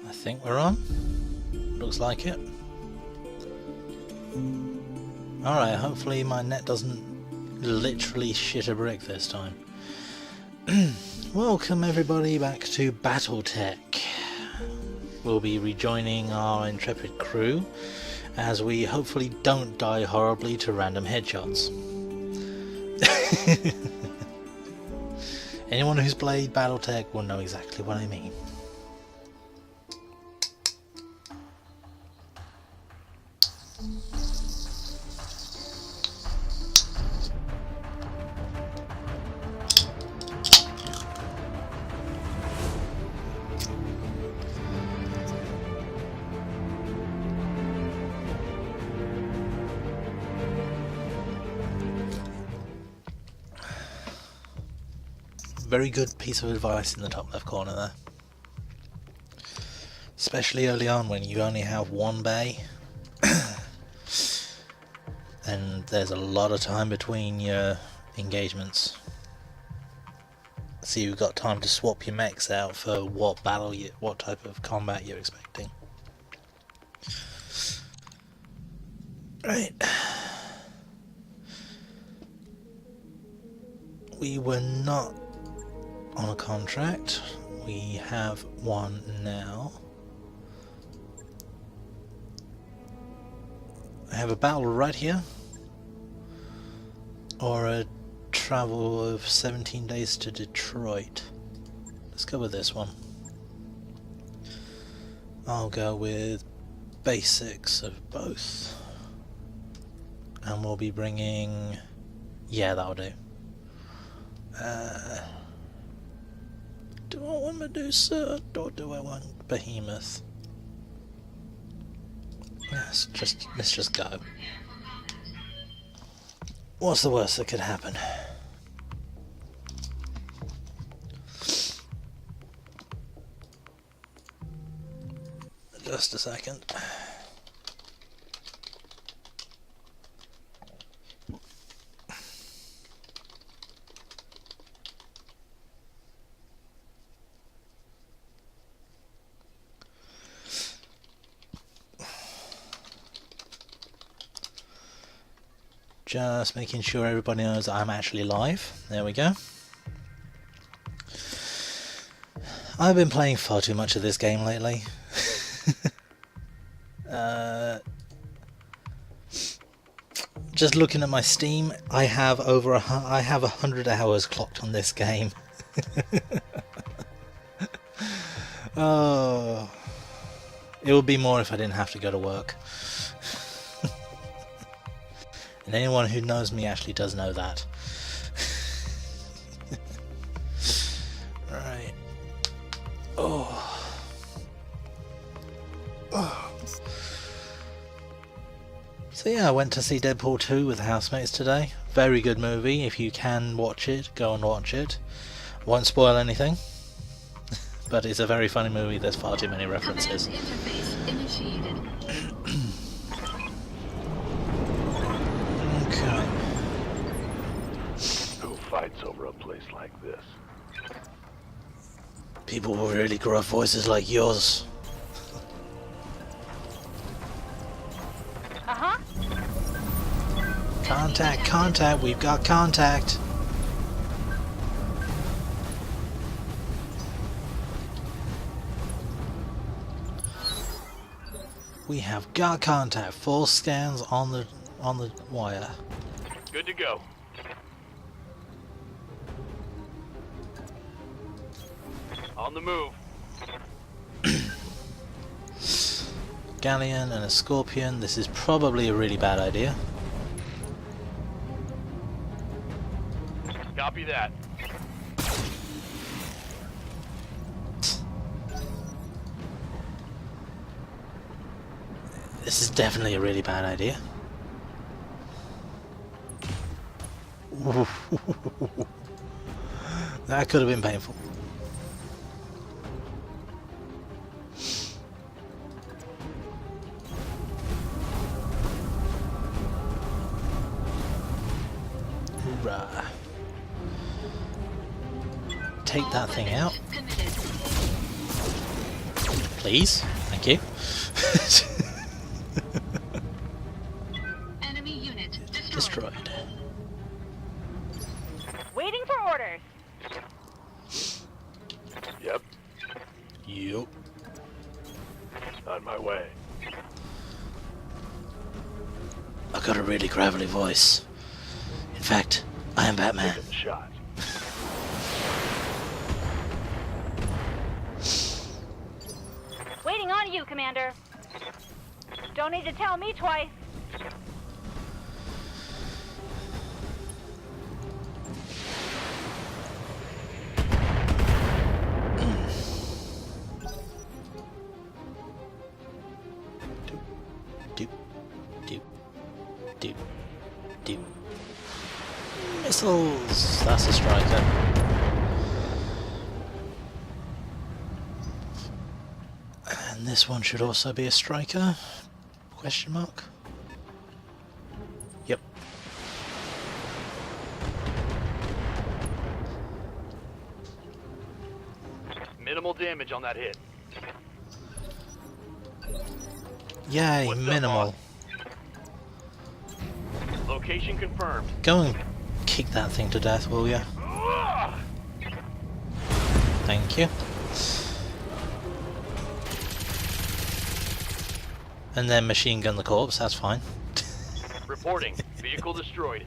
I think we're on. Looks like it. Alright, hopefully my net doesn't literally shit a brick this time. Welcome everybody back to Battletech. We'll be rejoining our intrepid crew as we hopefully don't die horribly to random headshots. Anyone who's played Battletech will know exactly what I mean. Very good piece of advice in the top left corner there. Especially early on when you only have one bay and there's a lot of time between your engagements. So you've got time to swap your mechs out for what type of combat you're expecting. Right. We were not on a contract. We have one now. I have a battle right here, or a travel of 17 days to Detroit. Let's go with this one. I'll go with basics of both, and we'll be bringing, yeah, that'll do. Do I want Medusa or do I want Behemoth? Let's just go. What's the worst that could happen? Just a second. Just making sure everybody knows I'm actually live. There we go. I've been playing far too much of this game lately. Just looking at my Steam, I have 100 hours clocked on this game. Oh, it would be more if I didn't have to go to work. And anyone who knows me actually does know that. Right. Oh. Oh. So yeah, I went to see Deadpool 2 with housemates today. Very good movie. If you can watch it, go and watch it. Won't spoil anything. But it's a very funny movie. There's far too many references. Fights over a place like this. People with really gruff voices like yours. Contact, contact, we've got contact. We have got contact. Full scans on the wire. Good to go. On the move. Galleon and a Scorpion. This is probably a really bad idea. Copy that. This is definitely a really bad idea. That could have been painful. Hoorah. Take that thing out. Please, thank you. Enemy unit destroyed. Destroyed. Waiting for orders. Yep, Yup. on my way. I've got a really gravelly voice. In fact, I am Batman. Taking the shot. Waiting on you, Commander. Don't need to tell me twice. Doop, doop, doop, doop. Missiles! That's a striker. And this one should also be a striker? Question mark? Yep. Minimal damage on that hit. Yay, What's up, minimal. Location confirmed. Go and kick that thing to death, will ya? Ah! Thank you. And then machine gun the corpse, that's fine. Reporting. Vehicle destroyed.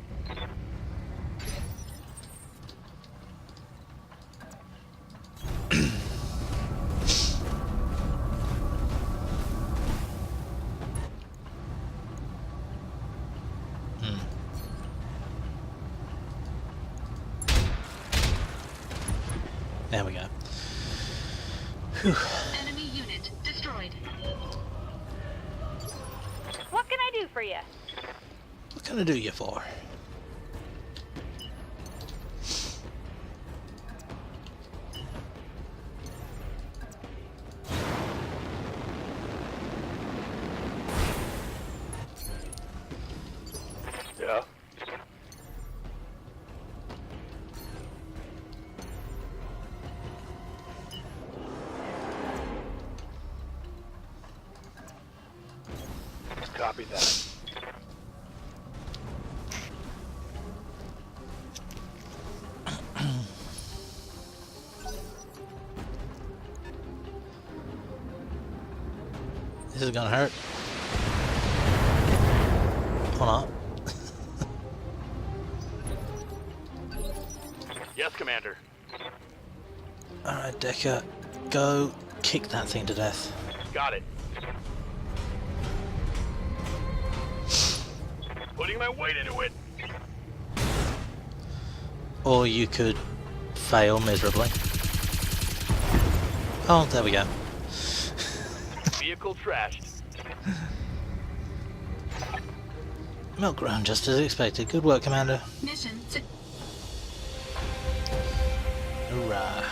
There we go. Whew. Enemy unit destroyed. What can I do for you? What can I do you for? Yeah. Copy that. This is gonna hurt. Or not. Yes, Commander. Alright, Decker. Go kick that thing to death. Got it. Putting my weight into it. Or you could fail miserably. Oh, there we go. Vehicle trashed. Milk ground just as expected. Good work, Commander. Mission Hoorah.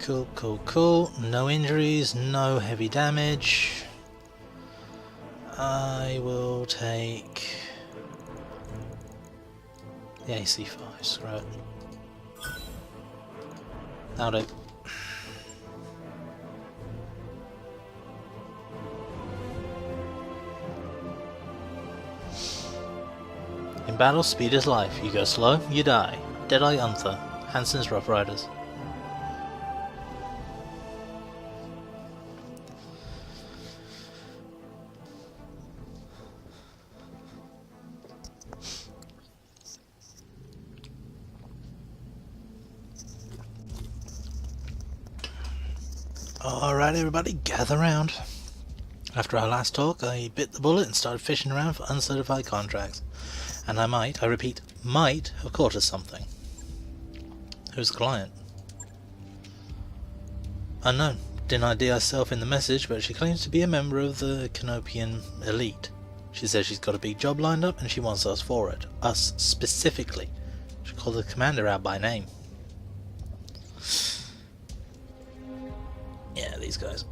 Cool, cool, cool. No injuries, no heavy damage. I will take the AC5, screw it. That'll do. In battle, speed is life. You go slow, you die. Deadeye Unther, Hansen's Rough Riders. Alright everybody, gather round. After our last talk, I bit the bullet and started fishing around for uncertified contracts. And I repeat, might have caught us something. Who's the client? Unknown. Denied herself in the message, but she claims to be a member of the Canopian elite. She says she's got a big job lined up and she wants us for it. Us specifically. She called the commander out by name. Yeah, these guys.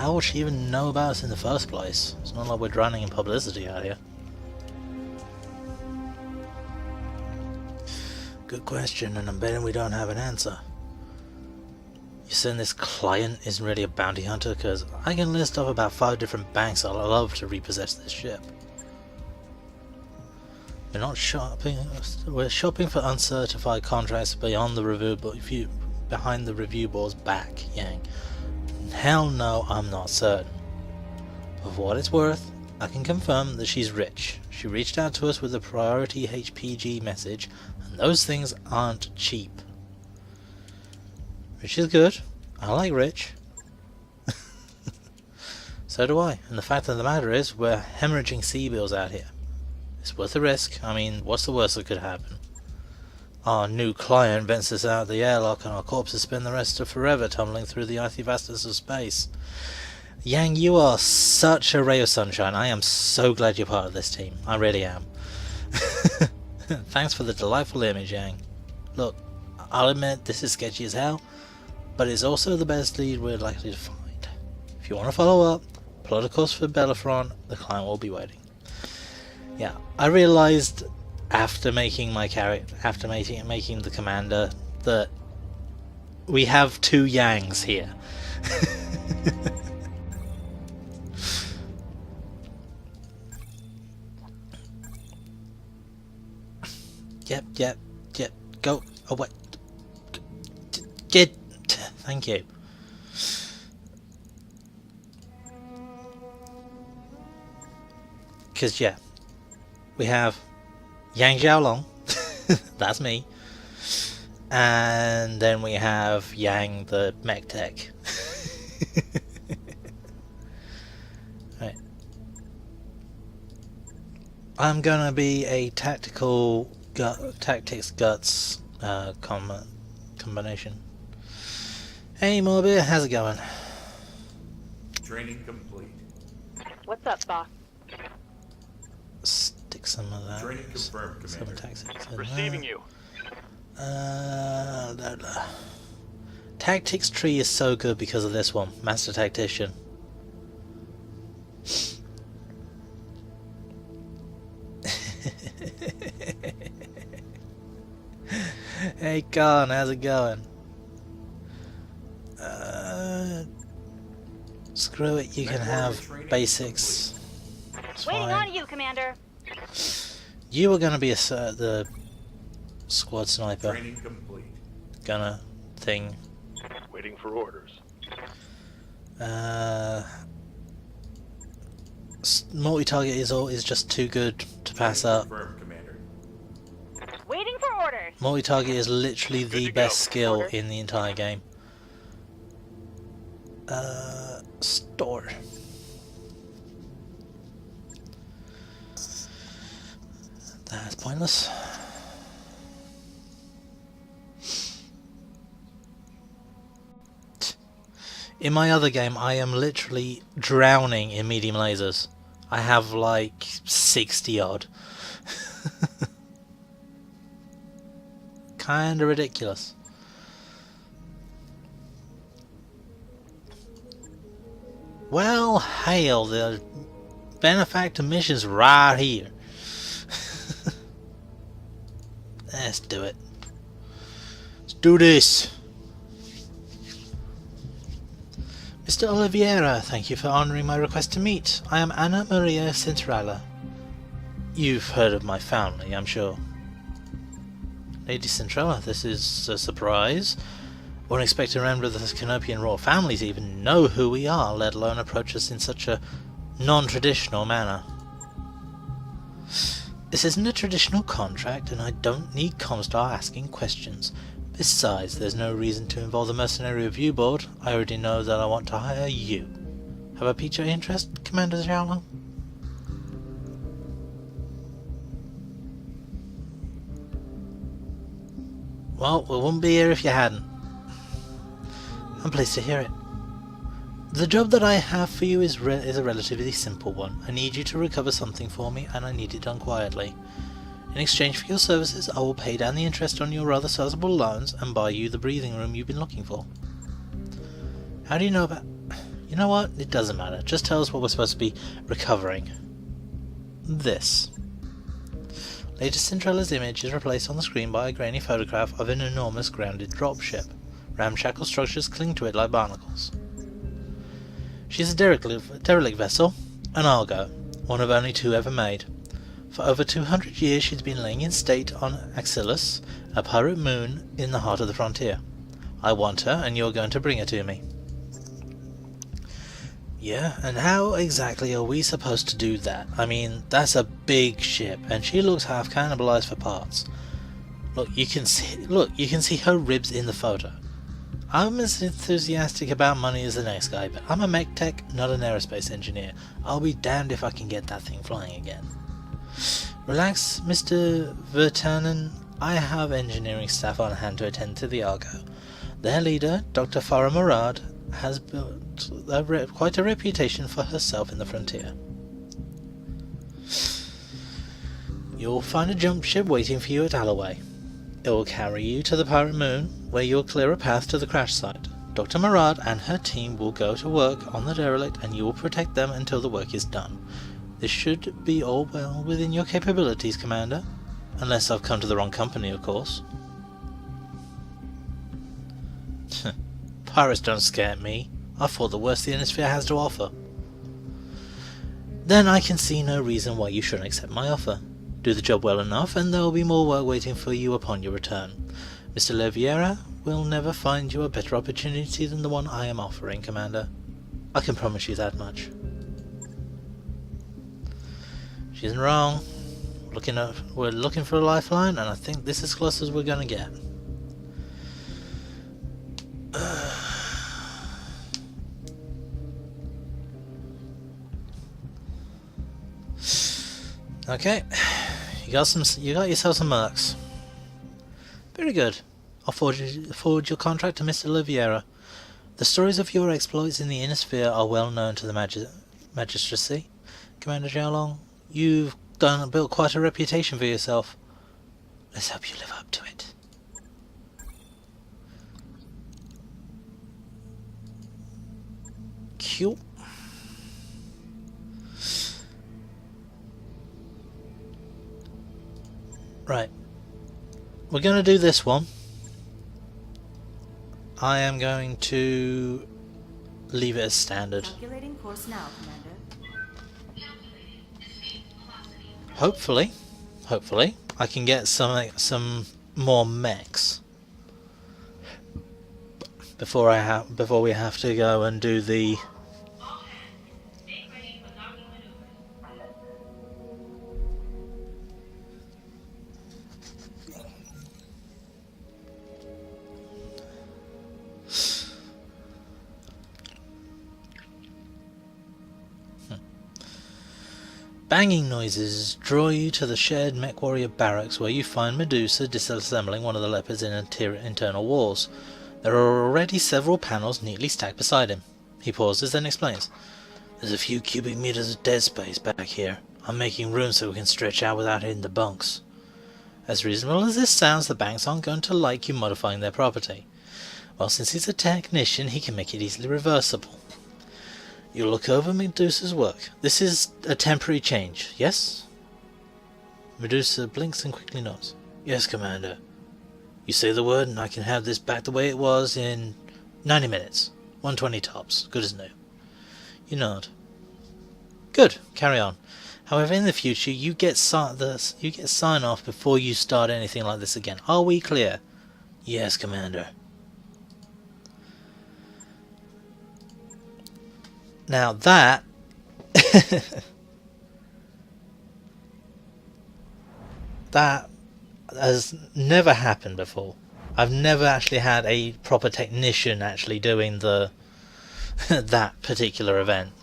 hell would she even know about us in the first place? It's not like we're drowning in publicity out here. Good question, and I'm betting we don't have an answer. You saying this client isn't really a bounty hunter? Because I can list off about 5 different banks I'd love to repossess this ship. We're not shopping. We're shopping for uncertified contracts behind the review board's back, Yang. Hell no, I'm not certain. But for what it's worth, I can confirm that she's rich. She reached out to us with a priority HPG message, and those things aren't cheap. Rich is good. I like rich. So do I. And the fact of the matter is, we're hemorrhaging sea bills out here. It's worth the risk. I mean, what's the worst that could happen? Our new client vents us out of the airlock and our corpses spend the rest of forever tumbling through the icy vastness of space. Yang, you are such a ray of sunshine. I am so glad you're part of this team. I really am. Thanks for the delightful image, Yang. Look, I'll admit this is sketchy as hell, but it's also the best lead we're likely to find. If you want to follow up, plot a course for Battlefront, the client will be waiting. Yeah, I realised after making my character, making the commander, that we have 2 Yangs here. Yep. Go away. Get. Thank you. Because yeah, we have Yang Xiaolong, that's me, and then we have Yang the mech tech. Right. I'm gonna be a tactics guts combination. Hey Morbid, how's it going? Training complete. What's up, boss? Stick some of that. Training confirmed, Commander. Receiving you. Tactics tree is so good because of this one, Master Tactician. Hey Khan, how's it going? Screw it, you can have basics. It's Waiting fine. on you, Commander. You were gonna be the squad sniper. Training complete. Gonna thing. Waiting for orders. Multi-target is just too good to pass up. Confirmed, Commander. Waiting for orders. Multi-target is literally Good the to go. best skill Order. in the entire game. Store. That's pointless. In my other game, I am literally drowning in medium lasers. I have like 60 odd. Kinda ridiculous. Well, hail, the benefactor mission's right here. Let's do it. Let's do this. Mr. Oliveira, thank you for honouring my request to meet. I am Anna Maria Centrala. You've heard of my family, I'm sure. Lady Centrala, this is a surprise. Wouldn't expect a member of the Canopian royal family to even know who we are, let alone approach us in such a non-traditional manner. This isn't a traditional contract, and I don't need Comstar asking questions. Besides, there's no reason to involve the mercenary review board. I already know that I want to hire you. Have I piqued your interest, Commander Xiaolong? Well, we wouldn't be here if you hadn't. I'm pleased to hear it. The job that I have for you is a relatively simple one. I need you to recover something for me, and I need it done quietly. In exchange for your services, I will pay down the interest on your rather sizable loans and buy you the breathing room you've been looking for. How do you know about... You know what? It doesn't matter. Just tell us what we're supposed to be recovering. This. Later, Cinderella's image is replaced on the screen by a grainy photograph of an enormous grounded dropship. Ramshackle structures cling to it like barnacles. She's a derelict vessel, an Argo, one of only 2 ever made. For over 200 years she's been laying in state on Axillus, a pirate moon in the heart of the frontier. I want her, and you're going to bring her to me. Yeah, and how exactly are we supposed to do that? I mean, that's a big ship, and she looks half cannibalized for parts. Look, you can see her ribs in the photo. I'm as enthusiastic about money as the next guy, but I'm a mech tech, not an aerospace engineer. I'll be damned if I can get that thing flying again. Relax, Mr. Vertanen. I have engineering staff on hand to attend to the Argo. Their leader, Dr. Farah Murad, has built quite a reputation for herself in the frontier. You'll find a jump ship waiting for you at Alloway. It will carry you to the pirate moon, where you'll clear a path to the crash site. Dr. Murad and her team will go to work on the derelict, and you will protect them until the work is done. This should be all well within your capabilities, Commander. Unless I've come to the wrong company, of course. Pirates don't scare me. I fought the worst the Innisphere has to offer. Then I can see no reason why you shouldn't accept my offer. Do the job well enough, and there will be more work waiting for you upon your return. Mr. Leviera will never find you a better opportunity than the one I am offering, Commander. I can promise you that much. She isn't wrong. We're looking for a lifeline, and I think this is as close as we're going to get. Okay, you got yourself some mercs. Very good. I'll forward your contract to Mr. Liviera. The stories of your exploits in the Innisphere are well known to the magistracy. Commander Xiaolong, you've built quite a reputation for yourself. Let's hope you live up to it. Cute. Right, we're going to do this one. I am going to leave it as standard. Calculating course now, Commander. Hopefully, I can get some more mechs before we have to go and do the. Banging noises draw you to the shared Mechwarrior barracks, where you find Medusa disassembling one of the leopards' internal walls. There are already several panels neatly stacked beside him. He pauses, then explains. There's a few cubic meters of dead space back here. I'm making room so we can stretch out without hitting the bunks. As reasonable as this sounds, the banks aren't going to like you modifying their property. Well, since he's a technician, he can make it easily reversible. You'll look over Medusa's work. This is a temporary change, yes? Medusa blinks and quickly nods. Yes, Commander. You say the word and I can have this back the way it was in 90 minutes. 120 tops. Good as new. You nod. Good. Carry on. However, in the future, you get sign off before you start anything like this again. Are we clear? Yes, Commander. Now that that has never happened before. I've never actually had a proper technician actually doing the that particular event.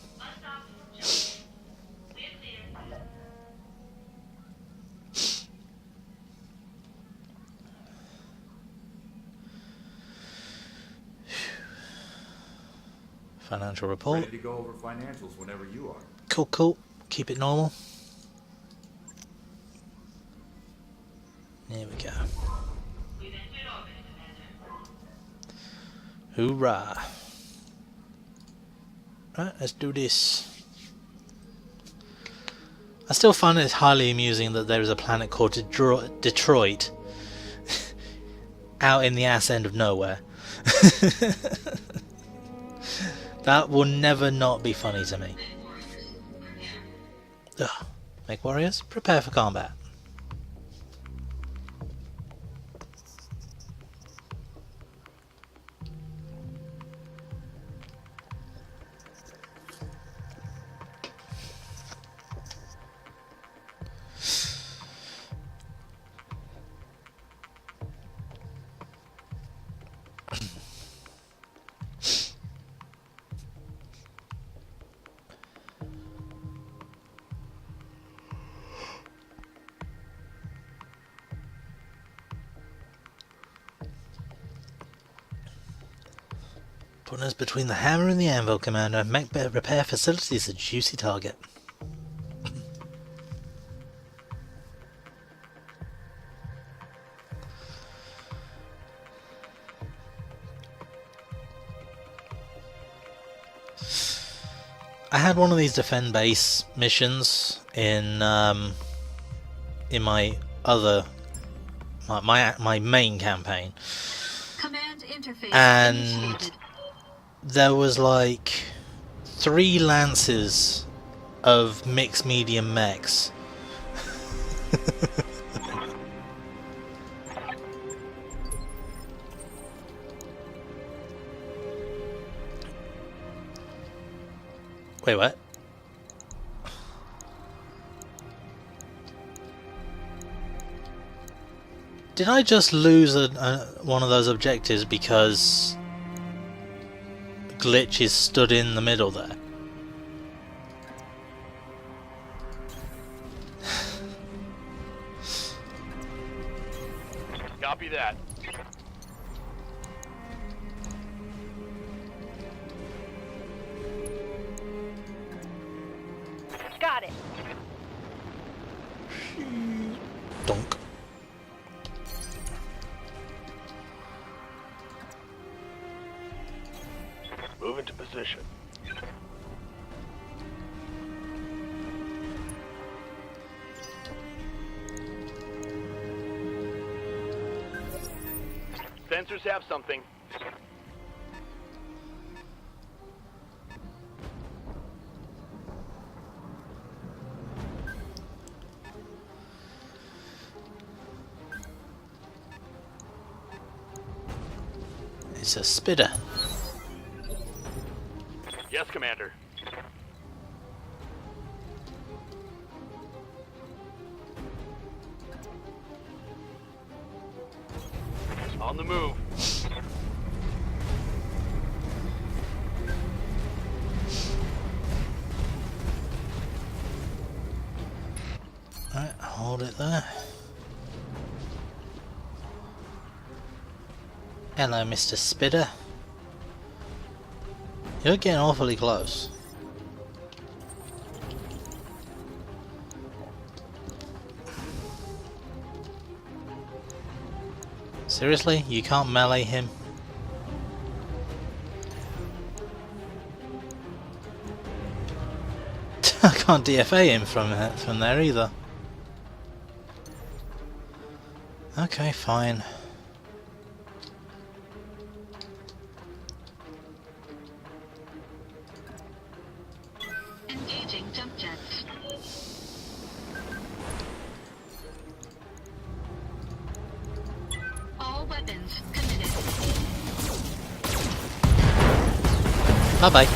Financial report. Ready to go over financials whenever you are. Cool. Keep it normal. Here we go. Hoorah. Right, let's do this. I still find it highly amusing that there is a planet called Detroit out in the ass end of nowhere. That will never not be funny to me. Ugh. Mechwarriors, prepare for combat. Putting us between the hammer and the anvil, Commander. Mech repair facility is a juicy target. I had one of these defend base missions in my other my main campaign, Command interface and initiated. there was like 3 lances of mixed medium mechs. Wait, what? Did I just lose one of those objectives because glitch is stood in the middle there? Copy that. Got it. Donk. Move into position. Sensors have something. It's a spitter. Yes, Commander. On the move. Alright, hold it there. Hello, Mr. Spitter. You're getting awfully close. Seriously? You can't melee him? I can't DFA him from there either. Okay, fine. Engaging jump jets. All weapons committed. Bye bye.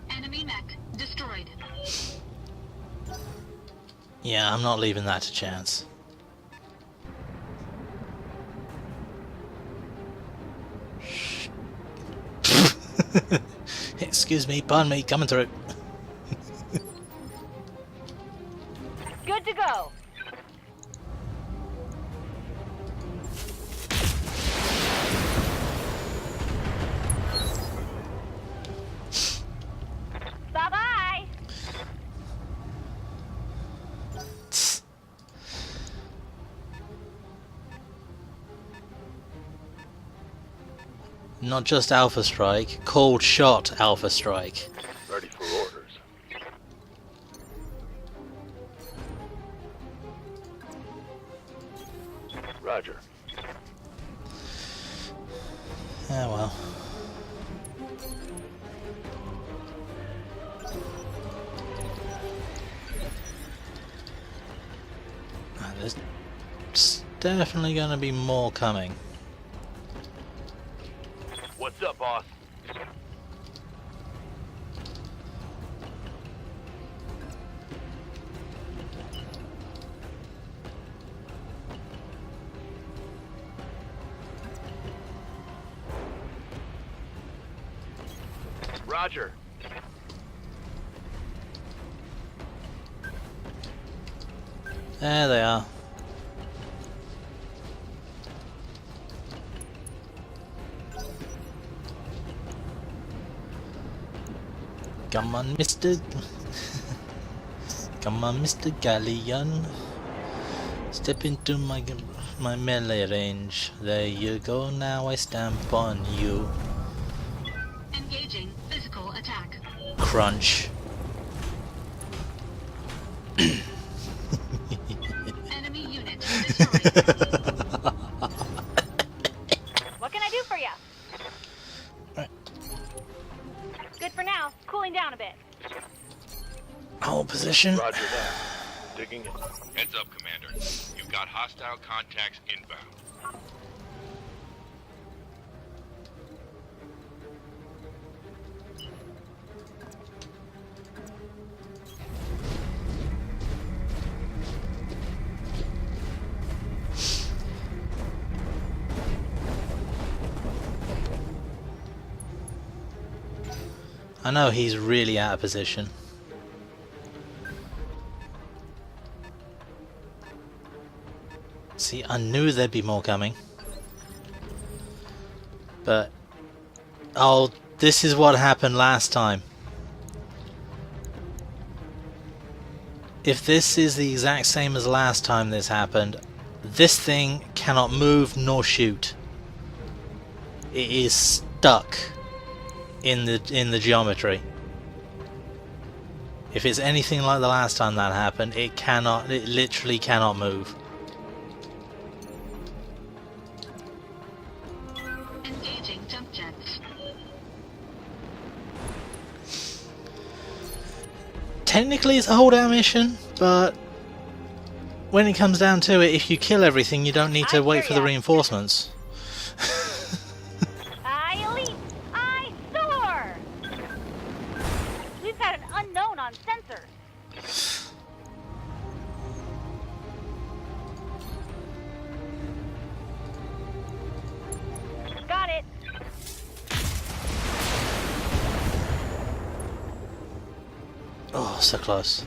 Enemy mech destroyed. Yeah, I'm not leaving that to chance. Excuse me, pardon me, coming through. Good to go. Bye-bye. Not just Alpha Strike, cold shot Alpha Strike. Ready for orders. Roger. Yeah, well. There's definitely going to be more coming. What's up, boss? Roger. There they are. Come on, Mr. Come on, Mr. Galleon. Step into my melee range. There you go. Now I stamp on you. Engaging physical attack. Crunch. Enemy unit destroyed. What can I do for you? Right. Good for now. Cooling down a bit. Hold position. Roger that. Digging in. Heads up, Commander. You've got hostile contacts inbound. I know he's really out of position. See, I knew there'd be more coming. But... oh, this is what happened last time. If this is the exact same as last time this happened, this thing cannot move nor shoot. It is stuck in the geometry. If it's anything like the last time that happened, it literally cannot move. Engaging jump jets. Technically it's a hold-out mission, but when it comes down to it, if you kill everything, you don't need to wait for the reinforcements. I elite. I soar. We've got an unknown on sensors. Got it. Oh, so close.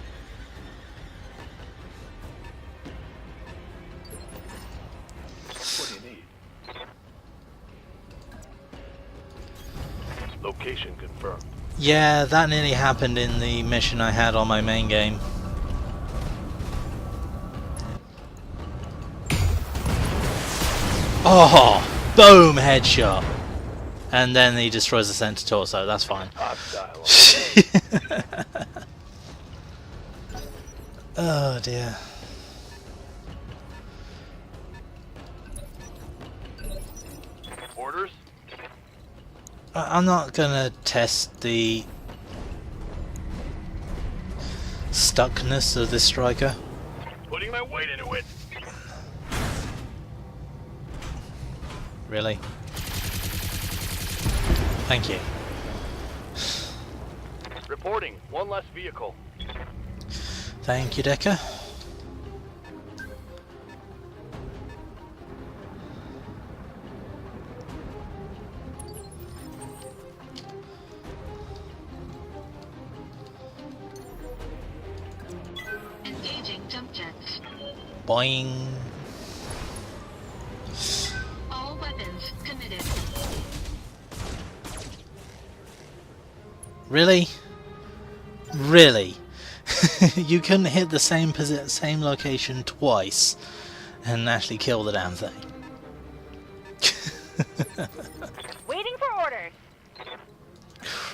What do you need? Location confirmed. Yeah, that nearly happened in the mission I had on my main game. Oh, boom, headshot. And then he destroys the center torso, that's fine. Hostile. Oh dear. Orders? I'm not gonna test the stuckness of this striker. Putting my weight into it. Really? Thank you. Reporting. One less vehicle. Thank you, Decker. Engaging jump jets. Boing. All weapons committed. Really? Really? You couldn't hit the same location twice and actually kill the damn thing. Waiting for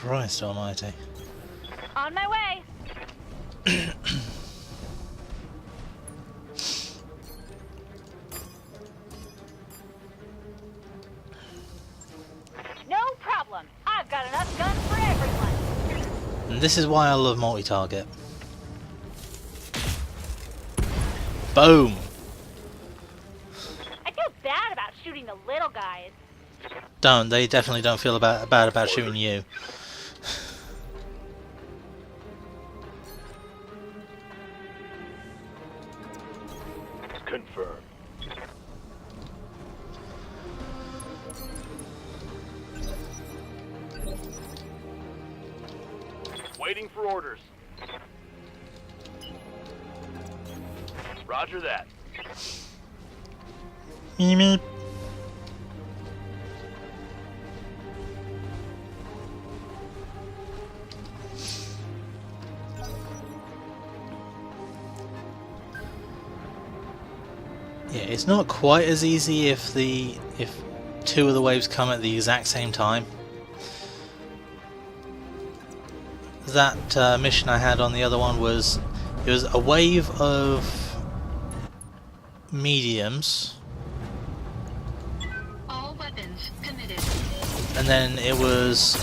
Christ almighty. On my way. No problem. I've got enough guns for everyone. And this is why I love multi-target. Boom! I feel bad about shooting the little guys. Don't. They definitely don't feel bad about shooting you. Confirmed. Waiting for orders. Roger that. Meep meep. Yeah, it's not quite as easy if two of the waves come at the exact same time. That mission I had on the other one was a wave of mediums, All weapons committed. and then it was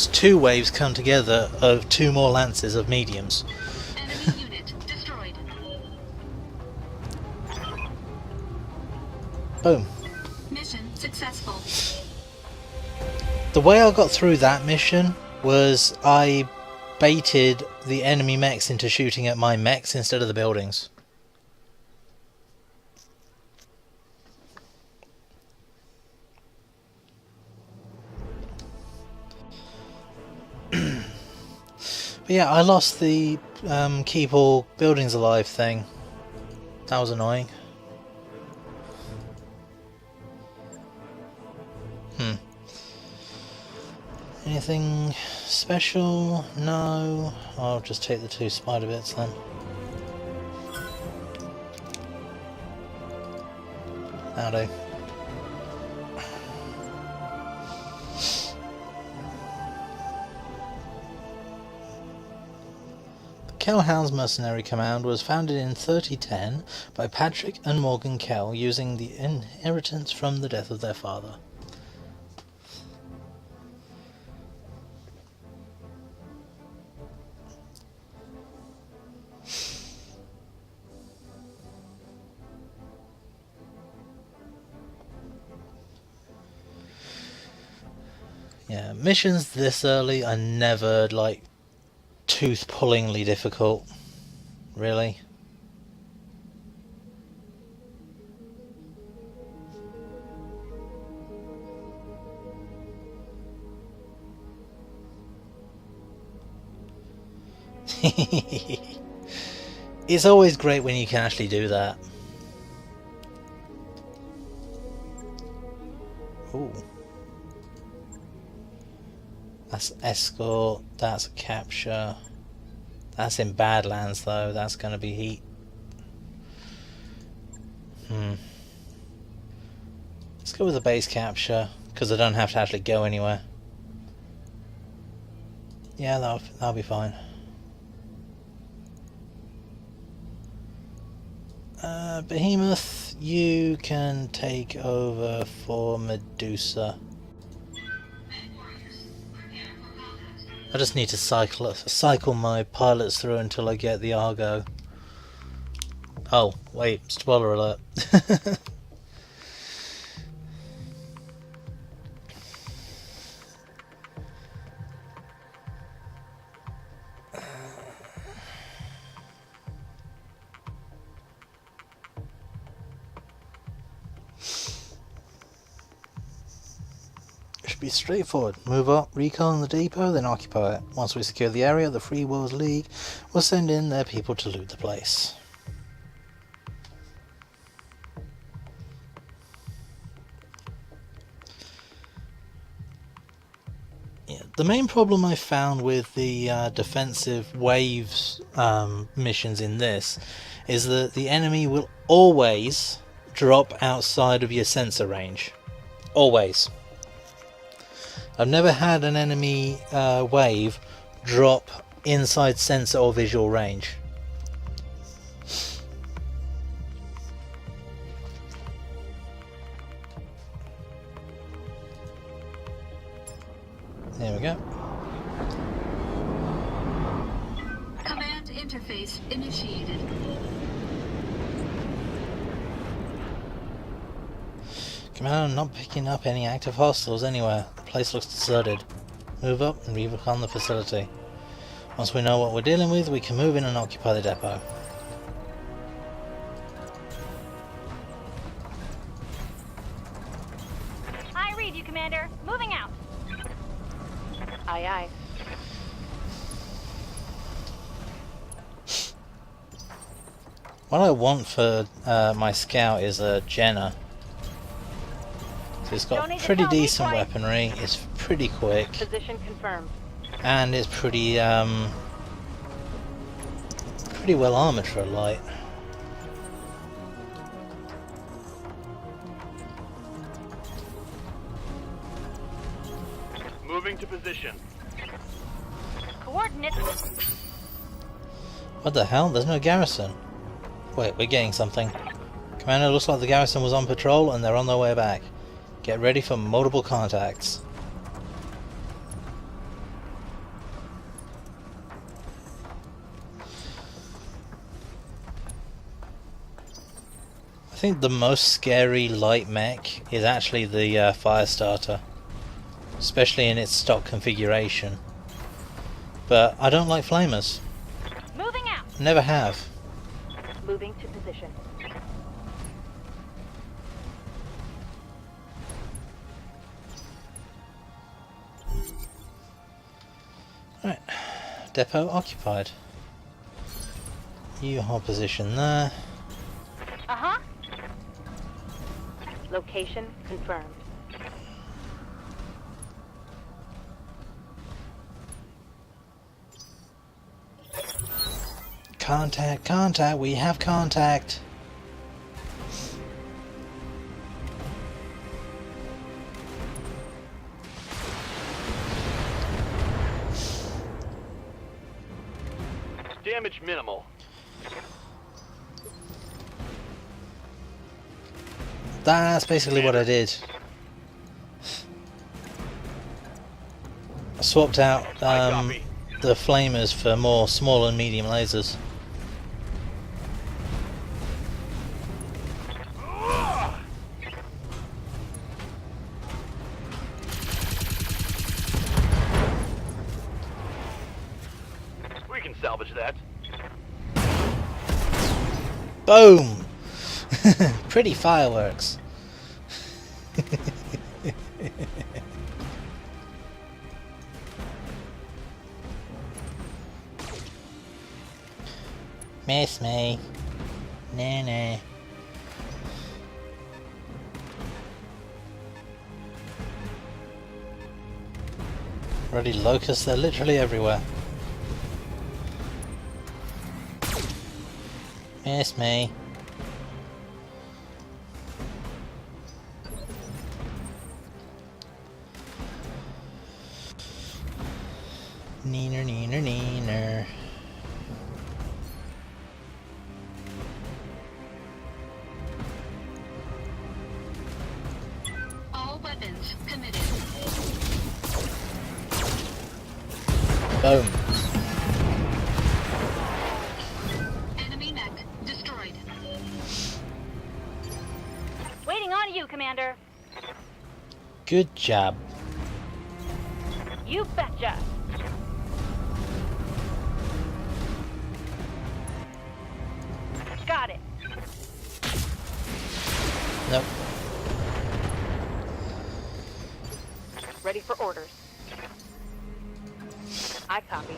two waves come together of two more lances of mediums. Enemy unit destroyed. Boom. Mission successful. The way I got through that mission was I baited the enemy mechs into shooting at my mechs instead of the buildings. But yeah, I lost the keep all buildings alive thing. That was annoying. Anything special? No. I'll just take the two spider bits then. That'll do. The Kellhound's Mercenary Command was founded in 3010 by Patrick and Morgan Kell using the inheritance from the death of their father. Yeah, missions this early are never like tooth-pullingly difficult, really. It's always great when you can actually do that. Ooh. That's escort, that's capture. That's in Badlands though, that's going to be heat. Let's go with the base capture, because I don't have to actually go anywhere. Yeah, that'll be fine. Behemoth, you can take over for Medusa. I just need to cycle my pilots through until I get the Argo. Oh, wait, spoiler alert. Should be straightforward. Move up, recon the depot, then occupy it. Once we secure the area, the Free World League will send in their people to loot the place. Yeah, the main problem I found with the defensive waves missions in this is that the enemy will always drop outside of your sensor range. Always. I've never had an enemy wave drop inside sensor or visual range. There we go. Command interface initiated. Commander, I'm not picking up any active hostiles anywhere. The place looks deserted. Move up and recon the facility. Once we know what we're dealing with, we can move in and occupy the depot. I read you, Commander. Moving out. Aye, aye. What I want for my scout is a Jenner. It's got pretty decent weaponry, it's pretty quick, Position confirmed. and it's pretty pretty well armoured for a light. Moving to position. Coordinates. What the hell? There's no garrison. Wait, we're getting something. Commander, looks like the garrison was on patrol and they're on their way back. Get ready for multiple contacts. I think the most scary light mech is actually the Firestarter, especially in its stock configuration. But I don't like flamers. Moving out. Never have. Moving to position. Right, depot occupied. You hold position there. Uh-huh. Location confirmed. Contact, contact, we have contact. Damage minimal. That's basically what I did. I swapped out I copy. the flamers for more small and medium lasers. We can salvage that. Boom! Pretty fireworks. Miss me. Nah, nah. Bloody locusts, they're literally everywhere. Miss me. Neener, neener, neener. All weapons committed. Boom. Enemy mech destroyed. Waiting on you, Commander. Good job. You betcha. Got it. Nope. Ready for orders. I copy.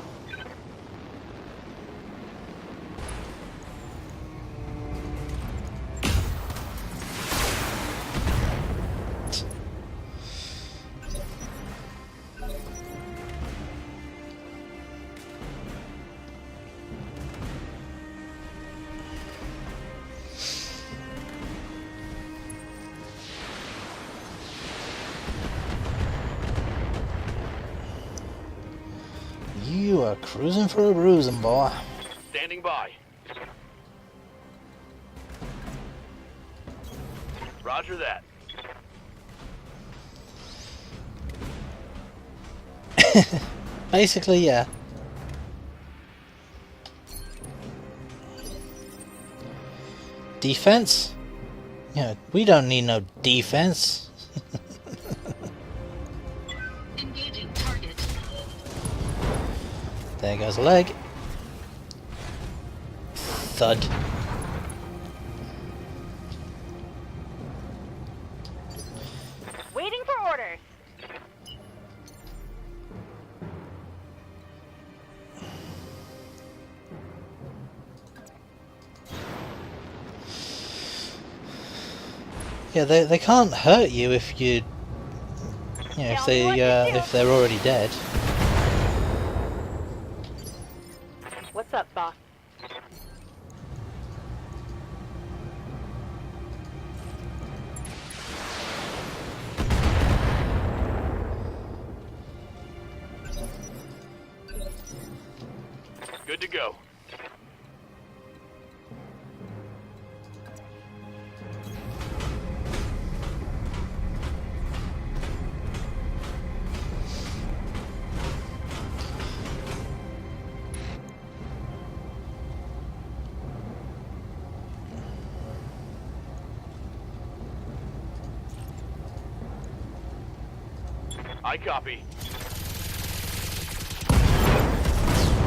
You are cruising for a bruising, boy. Standing by. Roger that. Basically, yeah. Defense? Yeah, we don't need no defense. Engaging target. There goes a leg. Thud. Waiting for orders. Yeah, they can't hurt you if you know, Tell me what to do. if they're already dead. What's up, boss? Good to go. I copy.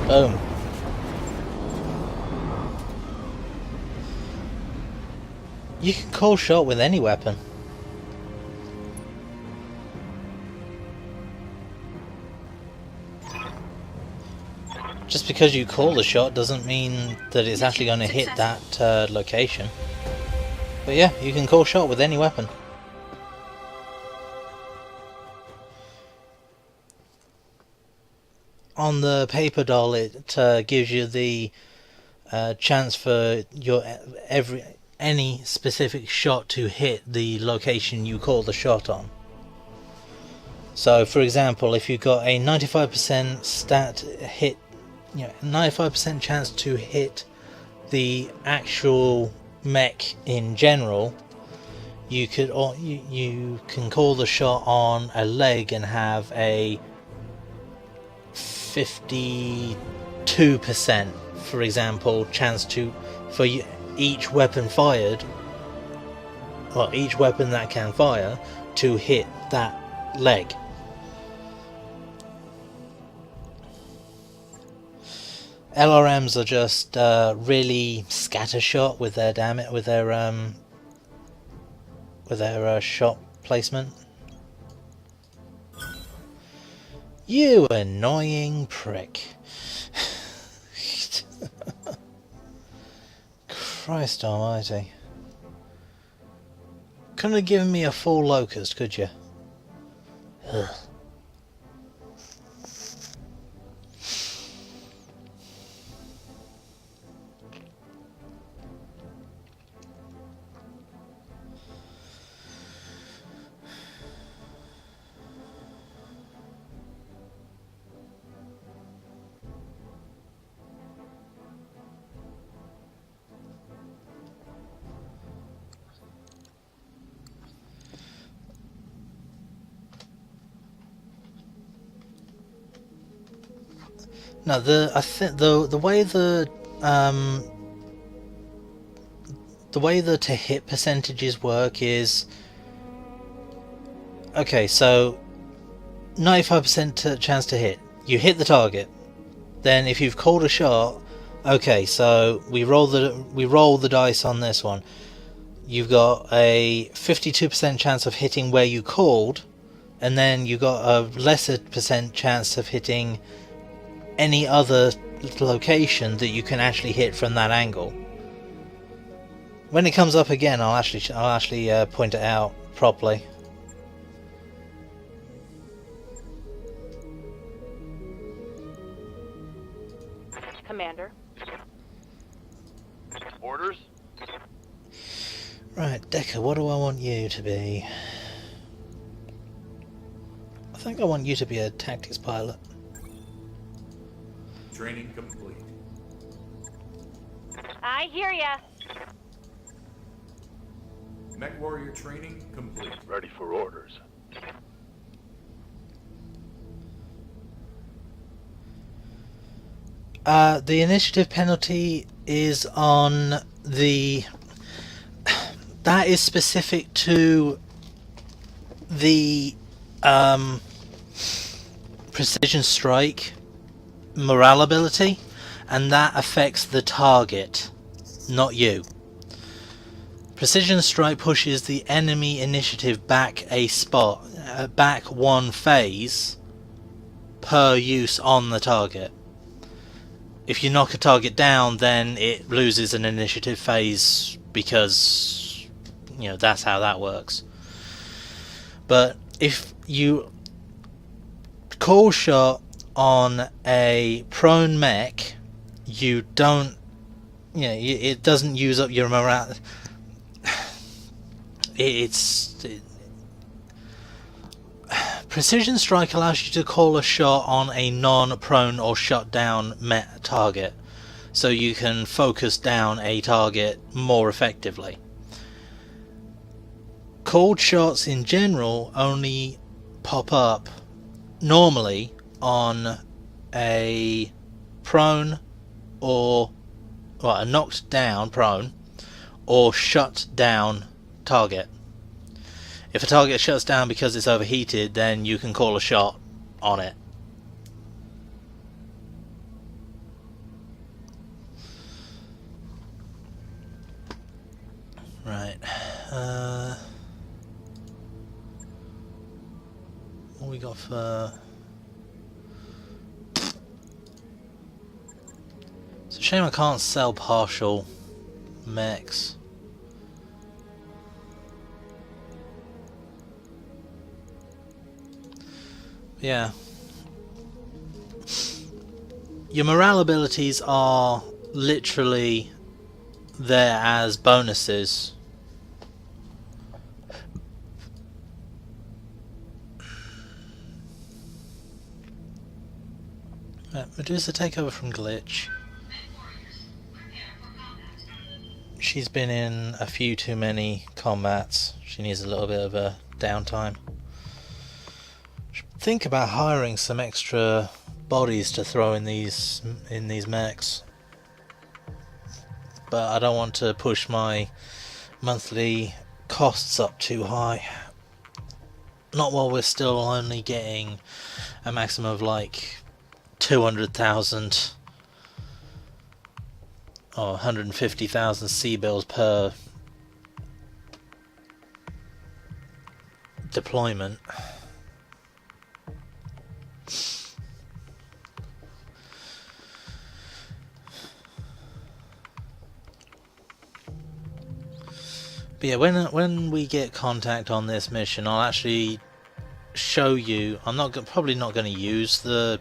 Boom. You can call shot with any weapon. Just because you call the shot doesn't mean that it's actually going to hit that location. But yeah, you can call shot with any weapon. On the paper doll, it gives you the chance for your any specific shot to hit the location you call the shot on. So, for example, if you've got a 95% stat hit, 95% chance to hit the actual mech in general, you can call the shot on a leg and have a 52%, for example, chance for each weapon fired, or each weapon that can fire, to hit that leg. LRMs are just really scattershot with their shot placement. You annoying prick. Christ almighty. Couldn't have given me a full locust, could you? Ugh. No, I think the way the to hit percentages work is, okay, so 95% chance to hit. You hit the target. Then if you've called a shot, okay, so we roll the dice on this one. You've got a 52% chance of hitting where you called, and then you got a lesser percent chance of hitting any other location that you can actually hit from that angle. When it comes up again, I'll actually point it out properly. Commander. Orders? Right, Decker, what do I want you to be? I think I want you to be a tactics pilot. training complete. I hear ya. Mechwarrior training complete. Ready for orders. The initiative penalty is on the... That is specific to the precision strike morale ability, and that affects the target, not you. Precision strike pushes the enemy initiative back a spot, back one phase per use on the target. If you knock a target down, then it loses an initiative phase because, you know, that's how that works. But if you call shot on a prone mech, you don't, you know, it doesn't use up your morale. Precision strike allows you to call a shot on a non-prone or shut down target, so you can focus down a target more effectively. Called shots in general only pop up normally on a prone or a knocked down prone or shut down target. If a target shuts down because it's overheated, then you can call a shot on it. Right. What we got for... It's a shame I can't sell partial mechs. Yeah. Your morale abilities are literally there as bonuses. Medusa takeover from Glitch. She's been in a few too many combats. She needs a little bit of a downtime. Think about hiring some extra bodies to throw in these mechs, but I don't want to push my monthly costs up too high. Not while we're still only getting a maximum of like 200,000 or 150,000 C-bills per deployment. But yeah, when we get contact on this mission, I'll actually show you. I'm probably not going to use the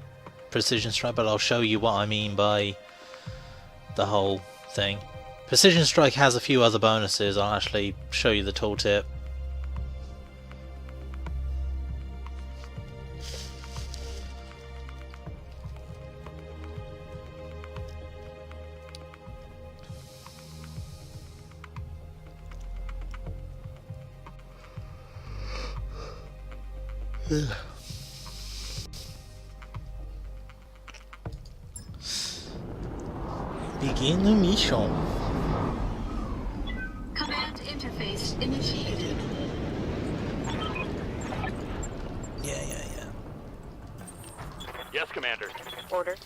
precision strike, but I'll show you what I mean by the whole thing. Precision strike has a few other bonuses. I'll actually show you the tooltip. Begin the mission. Command interface initiated. Yeah. Yes, Commander. Orders.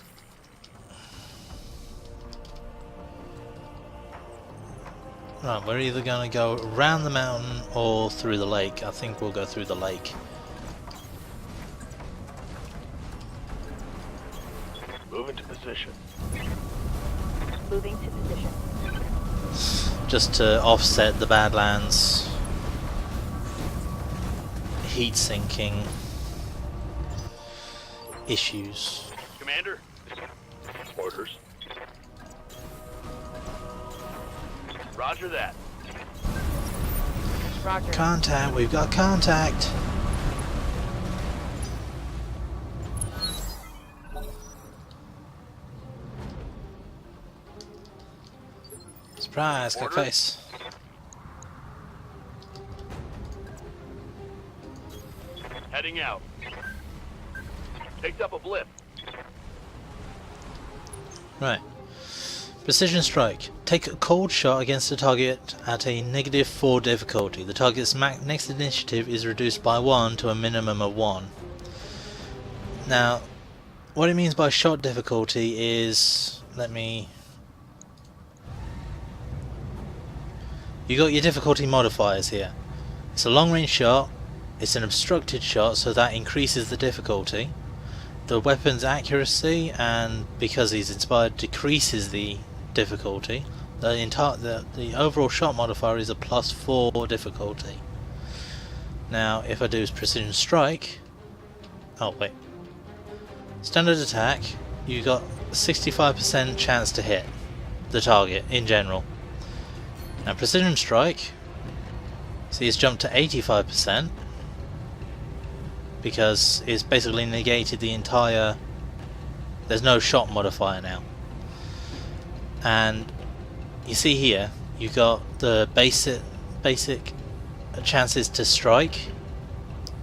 Right, we're either going to go around the mountain or through the lake. I think we'll go through the lake. Move into position. Moving to position. Just to offset the Badlands heat sinking issues. Commander. Orders. Roger that. Roger. Contact, we've got contact. Surprise, Order. cockface. Heading out. Picked up a blip. Right. Precision strike. Take a cold shot against a target at a -4 difficulty. The target's next initiative is reduced by 1 to a minimum of 1. Now, what it means by shot difficulty is... You got your difficulty modifiers here. It's a long range shot, it's an obstructed shot, so that increases the difficulty. The weapon's accuracy, and because he's inspired, decreases the difficulty. The overall shot modifier is a +4 difficulty. Now, if I do precision strike, oh wait, standard attack, you got 65% chance to hit the target in general. Now precision strike, see, it's jumped to 85%. Because it's basically negated the entire... There's no shot modifier now. And you see here, you got the basic chances to strike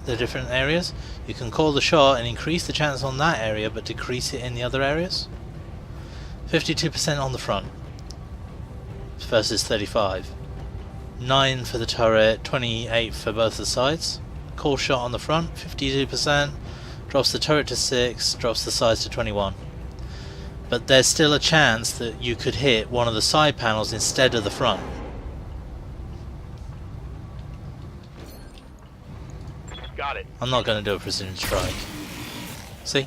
the different areas. You can call the shot and increase the chance on that area, but decrease it in the other areas. 52% on the front versus 35. 9 for the turret, 28 for both the sides. Call shot on the front, 52%, drops the turret to 6, drops the sides to 21. But there's still a chance that you could hit one of the side panels instead of the front. Got it. I'm not going to do a precision strike. See?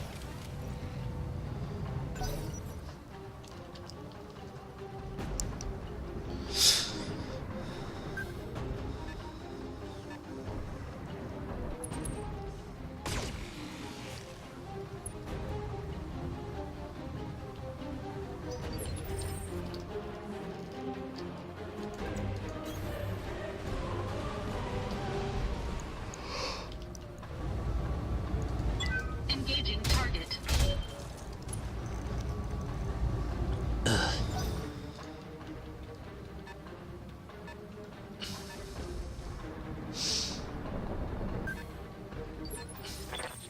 Engaging target.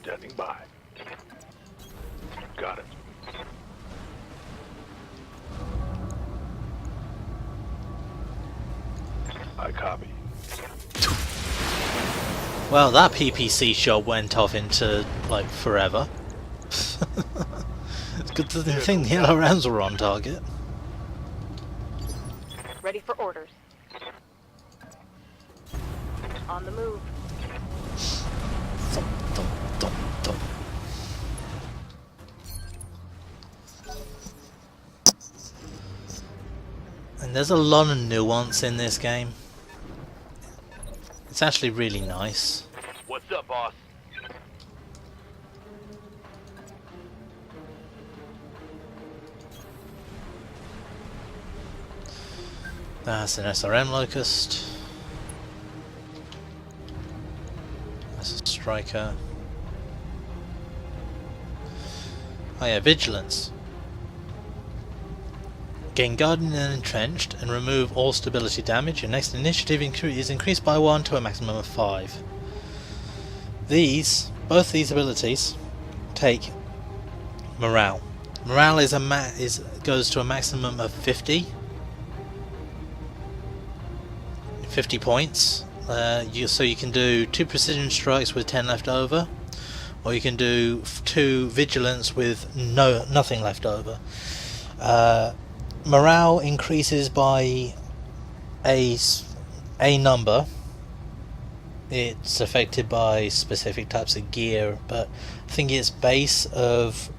Standing by. Got it. I copy. Well, that PPC shot went off into, like, forever. It's good thing the yellow rounds were on target. Ready for orders. On the move. Thump, thump, thump, thump. And there's a lot of nuance in this game. It's actually really nice. What's up, boss? That's an SRM locust. That's a striker. Oh yeah, vigilance. Gain guarded and entrenched and remove all stability damage. Your next initiative is increased by 1 to a maximum of 5. Both these abilities take morale. Morale goes to a maximum of 50 points. So you can do 2 precision strikes with 10 left over, or you can do 2 vigilance with nothing left over. Morale increases by a number. It's affected by specific types of gear, but I think it's base of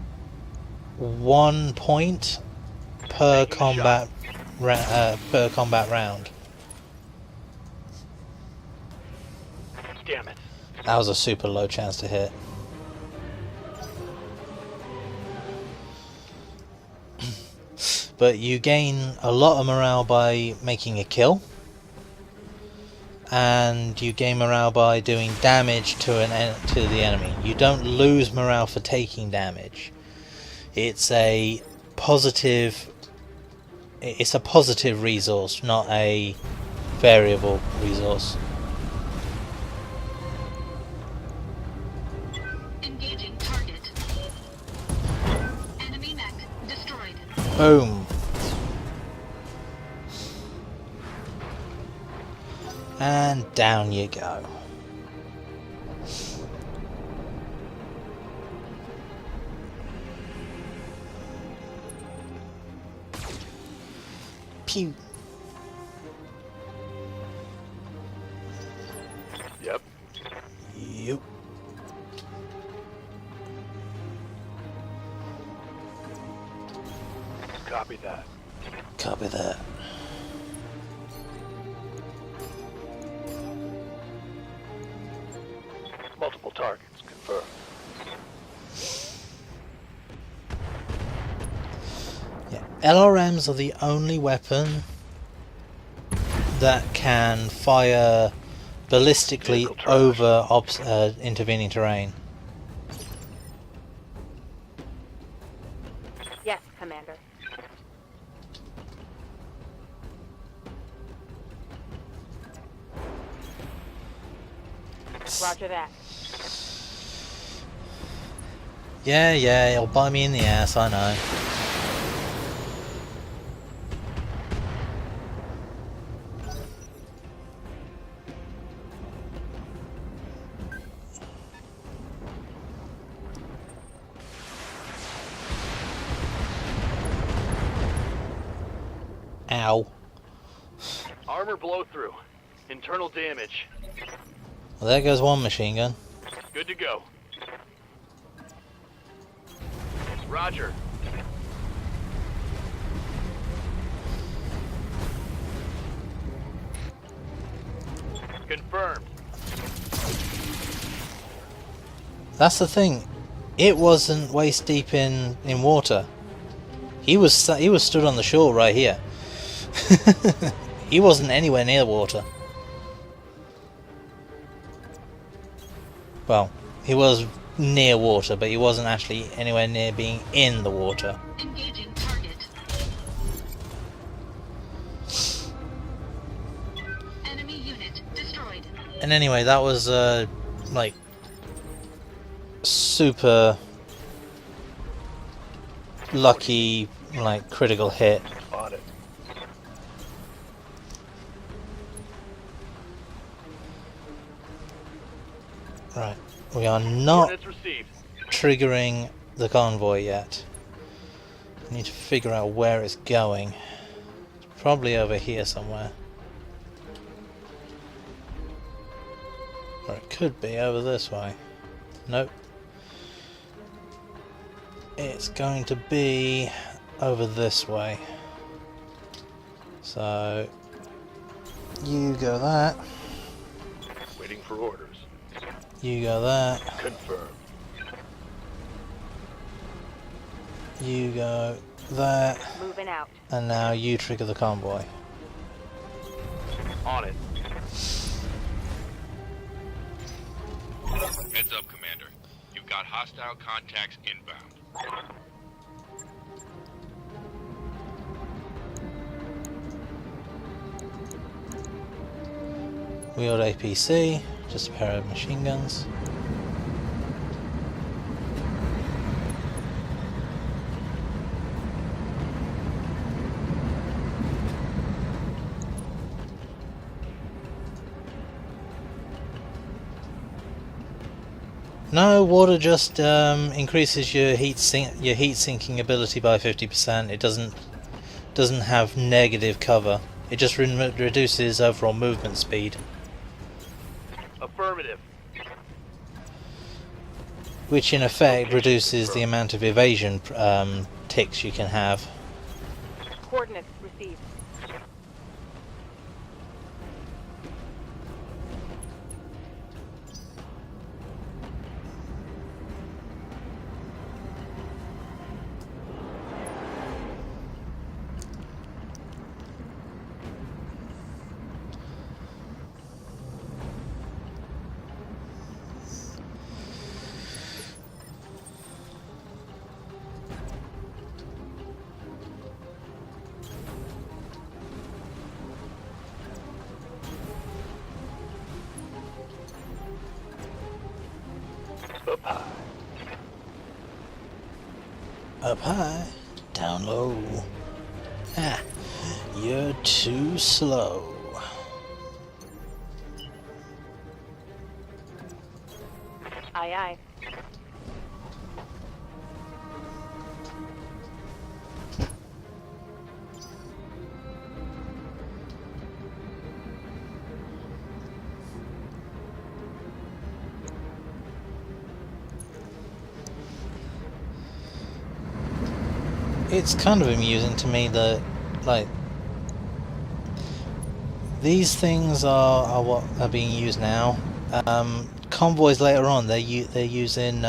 1 point per combat round. Damn it. That was a super low chance to hit. But you gain a lot of morale by making a kill, and you gain morale by doing damage to the enemy. You don't lose morale for taking damage. It's a positive it's a positive resource, not a variable resource. Engaging target. Enemy mech destroyed. Boom. And down you go. Pew. Yep. Yep. Copy that. Copy that. Multiple targets confirmed. Yeah. LRMs are the only weapon that can fire ballistically Vehicle trash. over intervening terrain. Yes, Commander. Roger that. Yeah, it'll bite me in the ass, I know. Ow. Armor blow through. Internal damage. Well, there goes one machine gun. Good to go. Roger. Confirmed. That's the thing. It wasn't waist deep in water. He was stood on the shore right here. He wasn't anywhere near water. Well, he was near water, but he wasn't actually anywhere near being in the water. Engaging target. Enemy unit destroyed. And anyway, that was like super lucky, like critical hit. On it. Right, we are not Coordinates received. triggering the convoy yet. We need to figure out where it's going. It's probably over here somewhere. Or it could be over this way. Nope. It's going to be over this way. So you go that. Waiting for orders. You go that. Confirmed. You go that. Moving out. And now you trigger the convoy. On it. Heads up, Commander. You've got hostile contacts inbound. Wheeled APC, just a pair of machine guns. No, water just increases your heat sinking ability by 50%. It doesn't have negative cover. It just reduces overall movement speed, Affirmative. which in effect reduces the amount of evasion ticks you can have. Coordinates received. Up high. Up high, down low. Ah, you're too slow. Aye, aye. It's kind of amusing to me that, like, these things are what are being used now. Convoys later on, they're using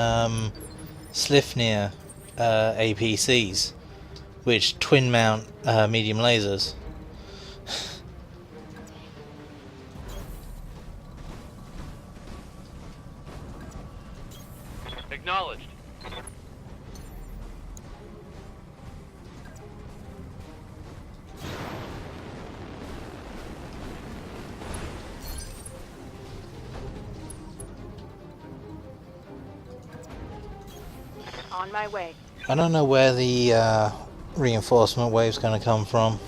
Slifnir APCs, which twin mount medium lasers. Acknowledged. On my way. I don't know where the reinforcement wave's going to come from.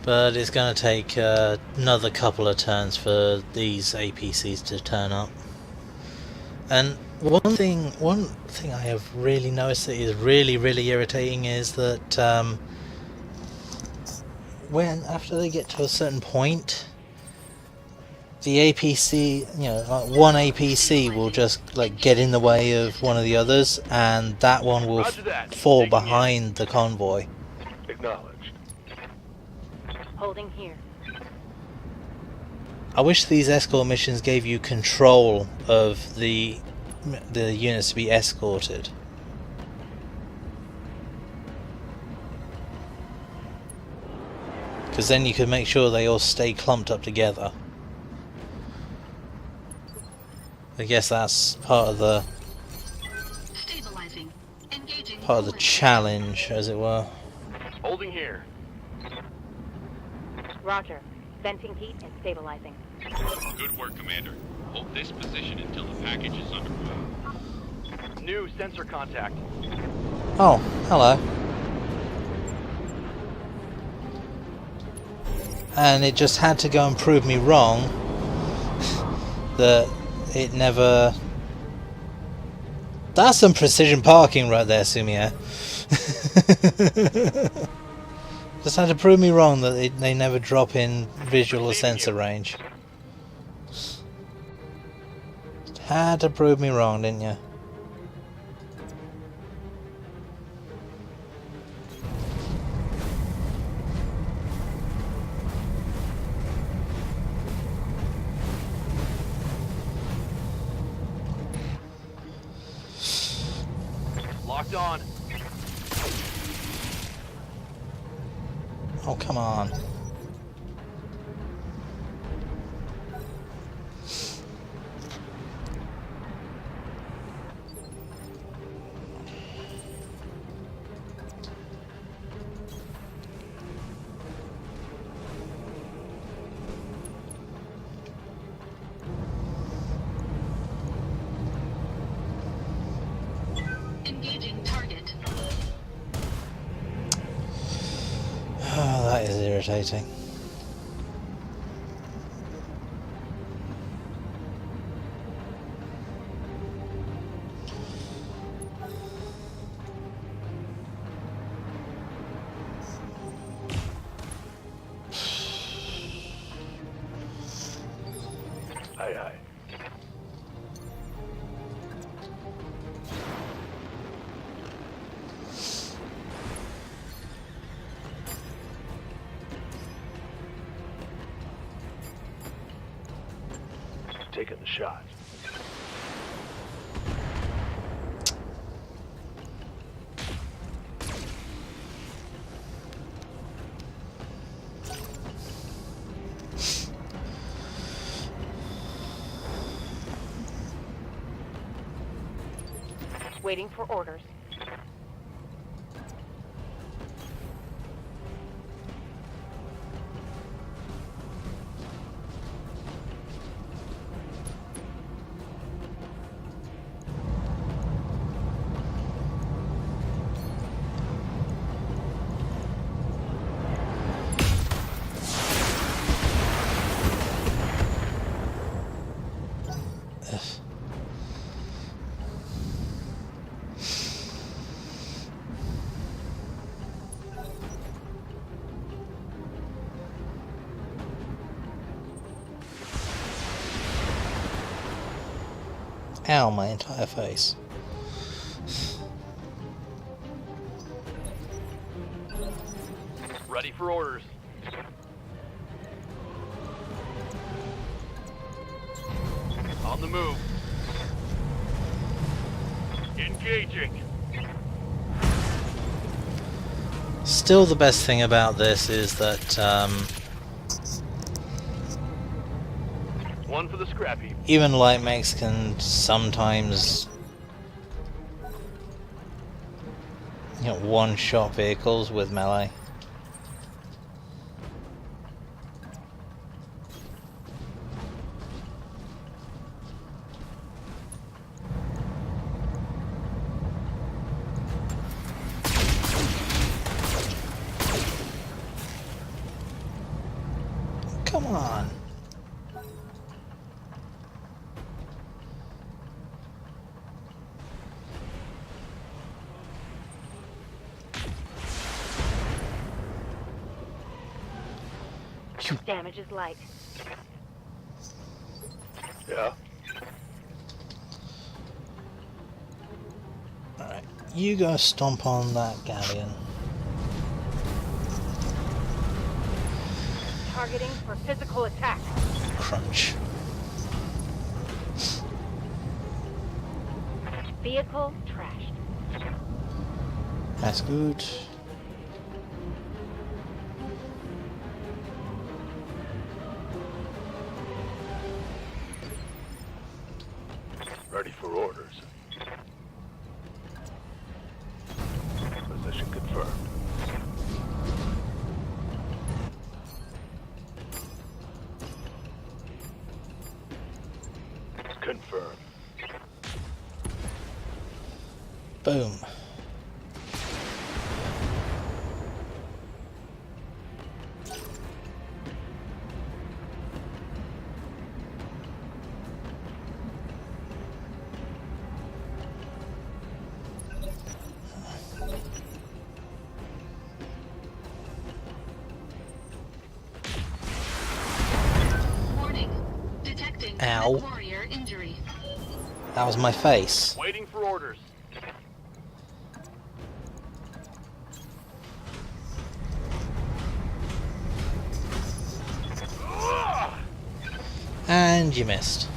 But it's going to take another couple of turns for these APCs to turn up. And one thing I have really noticed that is really irritating is that after they get to a certain point, the APC, like one APC will just like get in the way of one of the others, and that one will Roger that. fall Taking in. behind the convoy. Acknowledged. Holding here. I wish these escort missions gave you control of the units to be escorted. Because then you could make sure they all stay clumped up together. I guess that's part of the Stabilizing. Engaging. challenge, as it were. Holding here. Roger. Venting heat and stabilizing. Good work, Commander. Hold this position until the package is underway. New sensor contact. Oh, hello. And it just had to go and prove me wrong that it never... That's some precision parking right there, Sumia. Just had to prove me wrong that they never drop in visual or sensor range. Had to prove me wrong, didn't you? Locked on. Oh, come on. Engaging target. Oh, that is irritating. Aye, aye. Taking the shot. Waiting for orders. Ow, my entire face. Ready for orders. On the move. Engaging. Still, the best thing about this is that One for the scrap heap. even light mechs can sometimes, you know, one-shot vehicles with melee. Come on. Damage is light. Yeah. Alright, you go stomp on that galleon. Targeting for physical attack. Crunch. Vehicle trashed. That's good. Ready for orders. Position confirmed. Confirmed. Boom. Warning. Detecting Ow. Mechwarrior injury. That was my face. Waiting for orders. And you missed.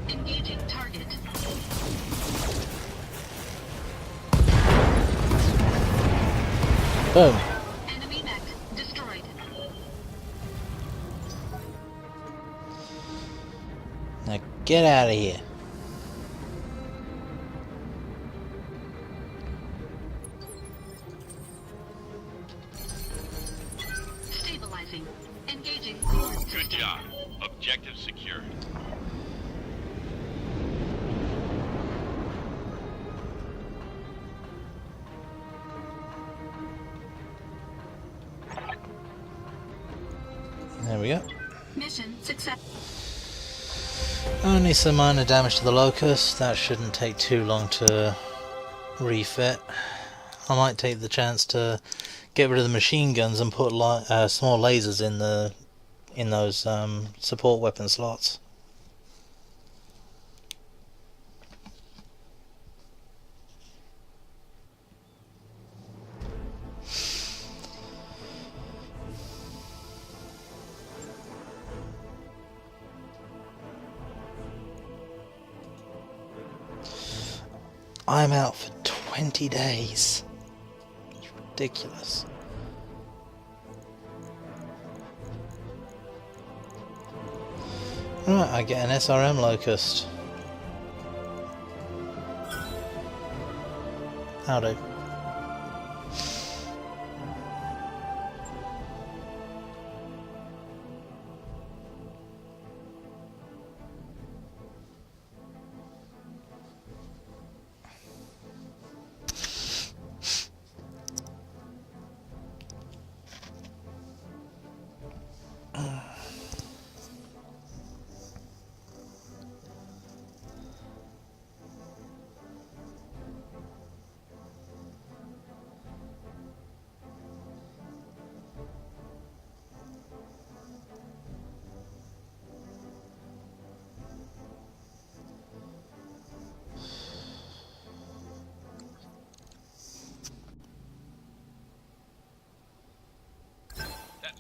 Engaging target. Boom. Enemy mech destroyed. Now get out of here. Stabilizing. Engaging core Good system. job. Objective secured. There we go. Mission success. Only some minor damage to the Locust. That shouldn't take too long to refit. I might take the chance to get rid of the machine guns and put small lasers in those support weapon slots. I'm out for 20 days. It's ridiculous. Right, I get an SRM Locust. Howdy.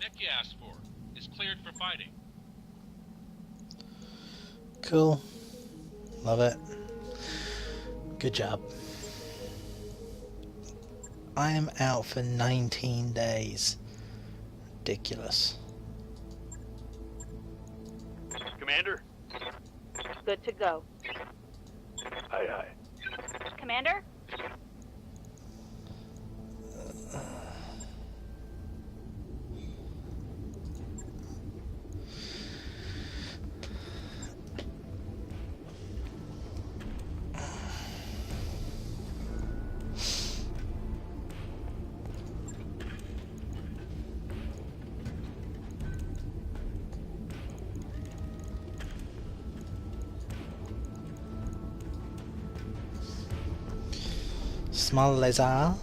mech you asked for is cleared for fighting. Cool. Love it. Good job. I am out for 19 days. Ridiculous. Commander? Good to go. Aye, aye. Commander? Small laser.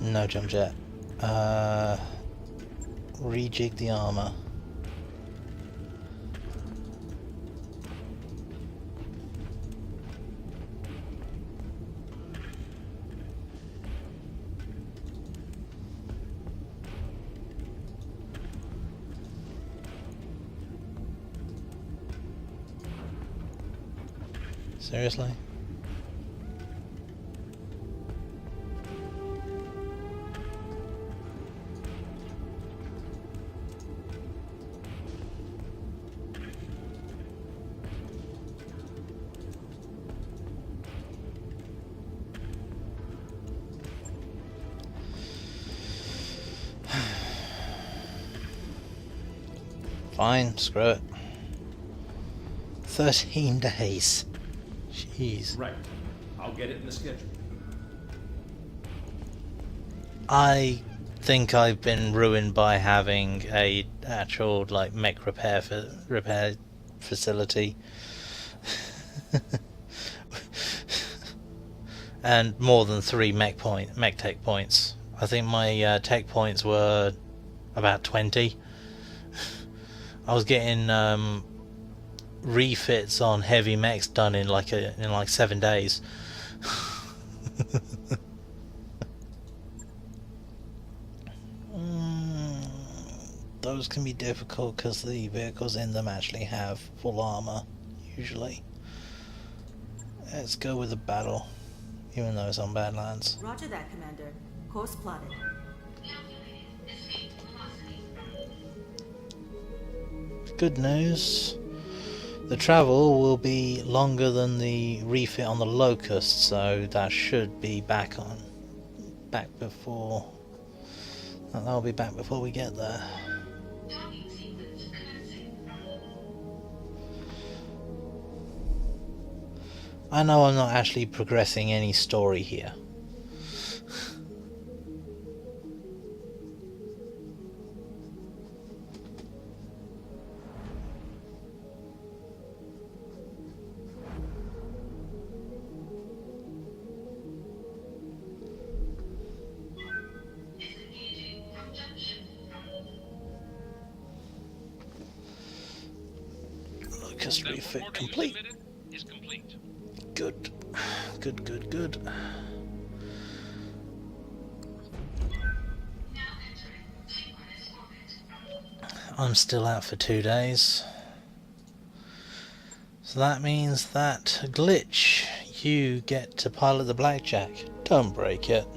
No jump jet. Rejig the armor. Seriously? Fine, screw it. 13 days. Jeez. Right. I'll get it in the schedule. I think I've been ruined by having a actual like mech repair facility. And more than 3 mech tech points. I think my tech points were about 20. I was getting refits on heavy mechs done in like 7 days. Those can be difficult because the vehicles in them actually have full armor usually. Let's go with the battle, even though it's on Badlands. Roger that, Commander. Course plotted. Good news. The travel will be longer than the refit on the Locust, so that should be back before. That'll be back before we get there. I know I'm not actually progressing any story here. Locust refit complete. Is complete. Good. Good. I'm still out for 2 days. So that means that glitch, you get to pilot the Blackjack. Don't break it.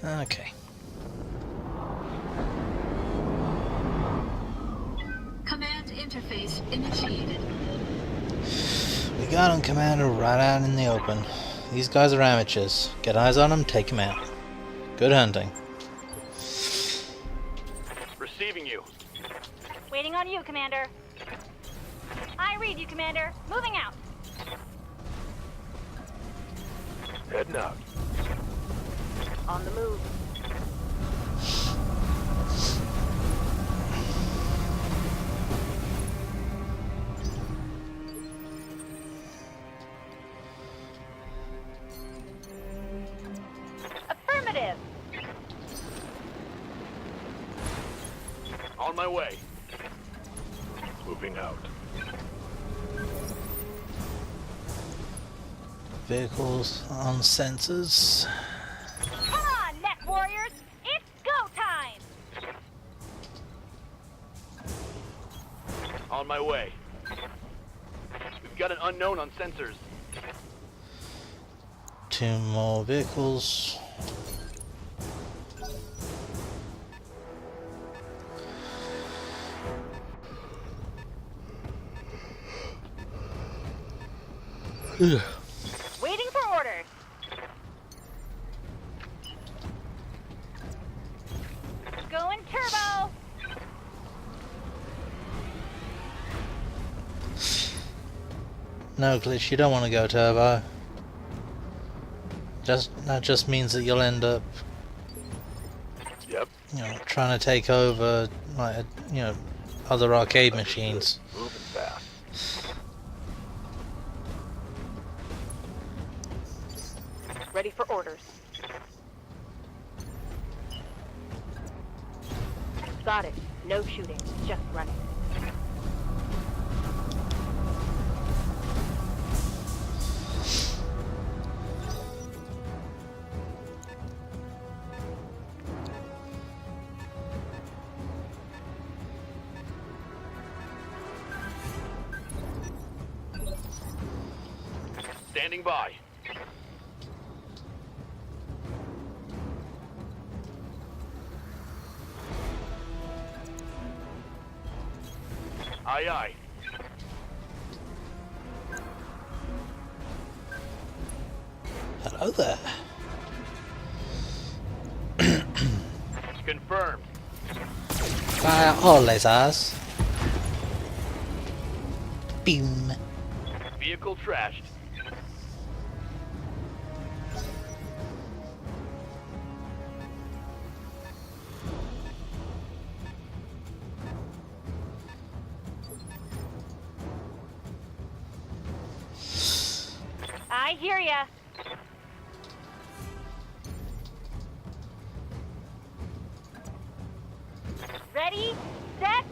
Okay. Command interface initiated. We got him, Commander, right out in the open. These guys are amateurs. Get eyes on them, take them out. Good hunting. Receiving you. Waiting on you, Commander. I read you, Commander. Moving out. Heading out. On the move. Affirmative. On my way. Moving out. Vehicles on sensors. Come on, Mechwarriors. It's go time. On my way. We've got an unknown on sensors. 2 more vehicles. Ugh. Waiting for orders. Going turbo. No, Glitch, you don't want to go turbo. That just means that you'll end up, Yep. trying to take over, like, other arcade machines. Moving fast. Ready for orders. Got it. No shooting. Just running. Standing by. Aye, aye. Hello there. Confirmed. Fire all lasers. Beam. Vehicle trashed. I hear ya. Ready, set.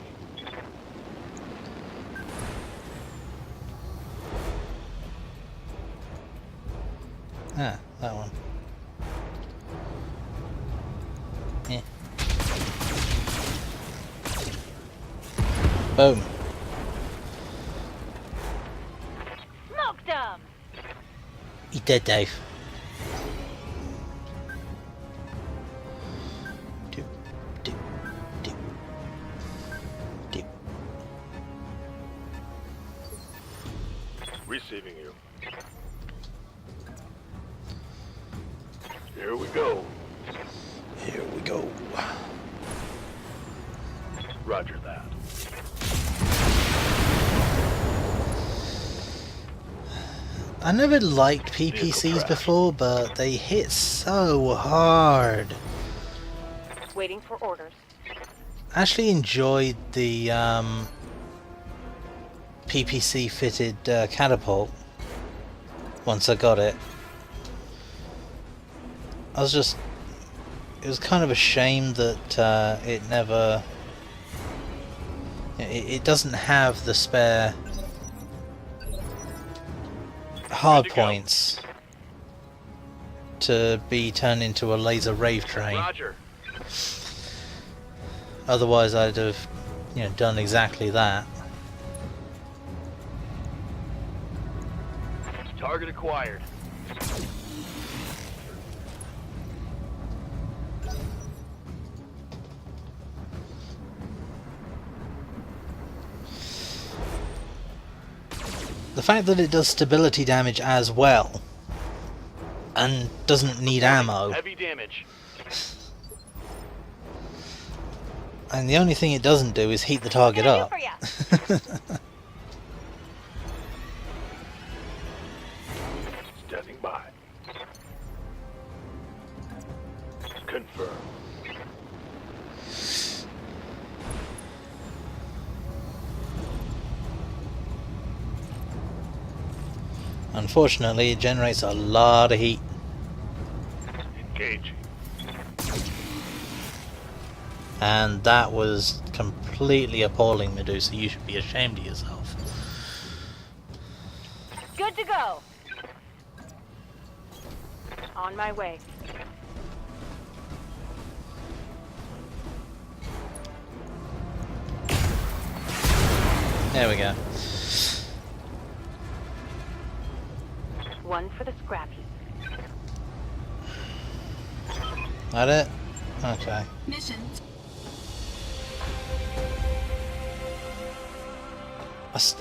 Ah, that one. Yeah. Boom. Smoked 'em. You dead, Dave. Dip, dip, dip, dip. Receiving you. Here we go. Here we go. Roger that. I never liked Vehicle PPCs crash. before, but they hit so hard. Waiting for orders. I actually enjoyed the PPC fitted catapult once I got it. It was kind of a shame that it never, it doesn't have the spare hard Good to go. points to be turned into a laser rave train. Roger. Otherwise I'd have, done exactly that. Target acquired. The fact that it does stability damage as well and doesn't need ammo, Heavy damage. and the only thing it doesn't do is heat the target What up. can I do for ya? Standing by. Confirm. Unfortunately, it generates a lot of heat. Engaging. And that was completely appalling, Medusa. You should be ashamed of yourself. Good to go. On my way. There we go. One for the scrap heap. That it? Okay. Mission.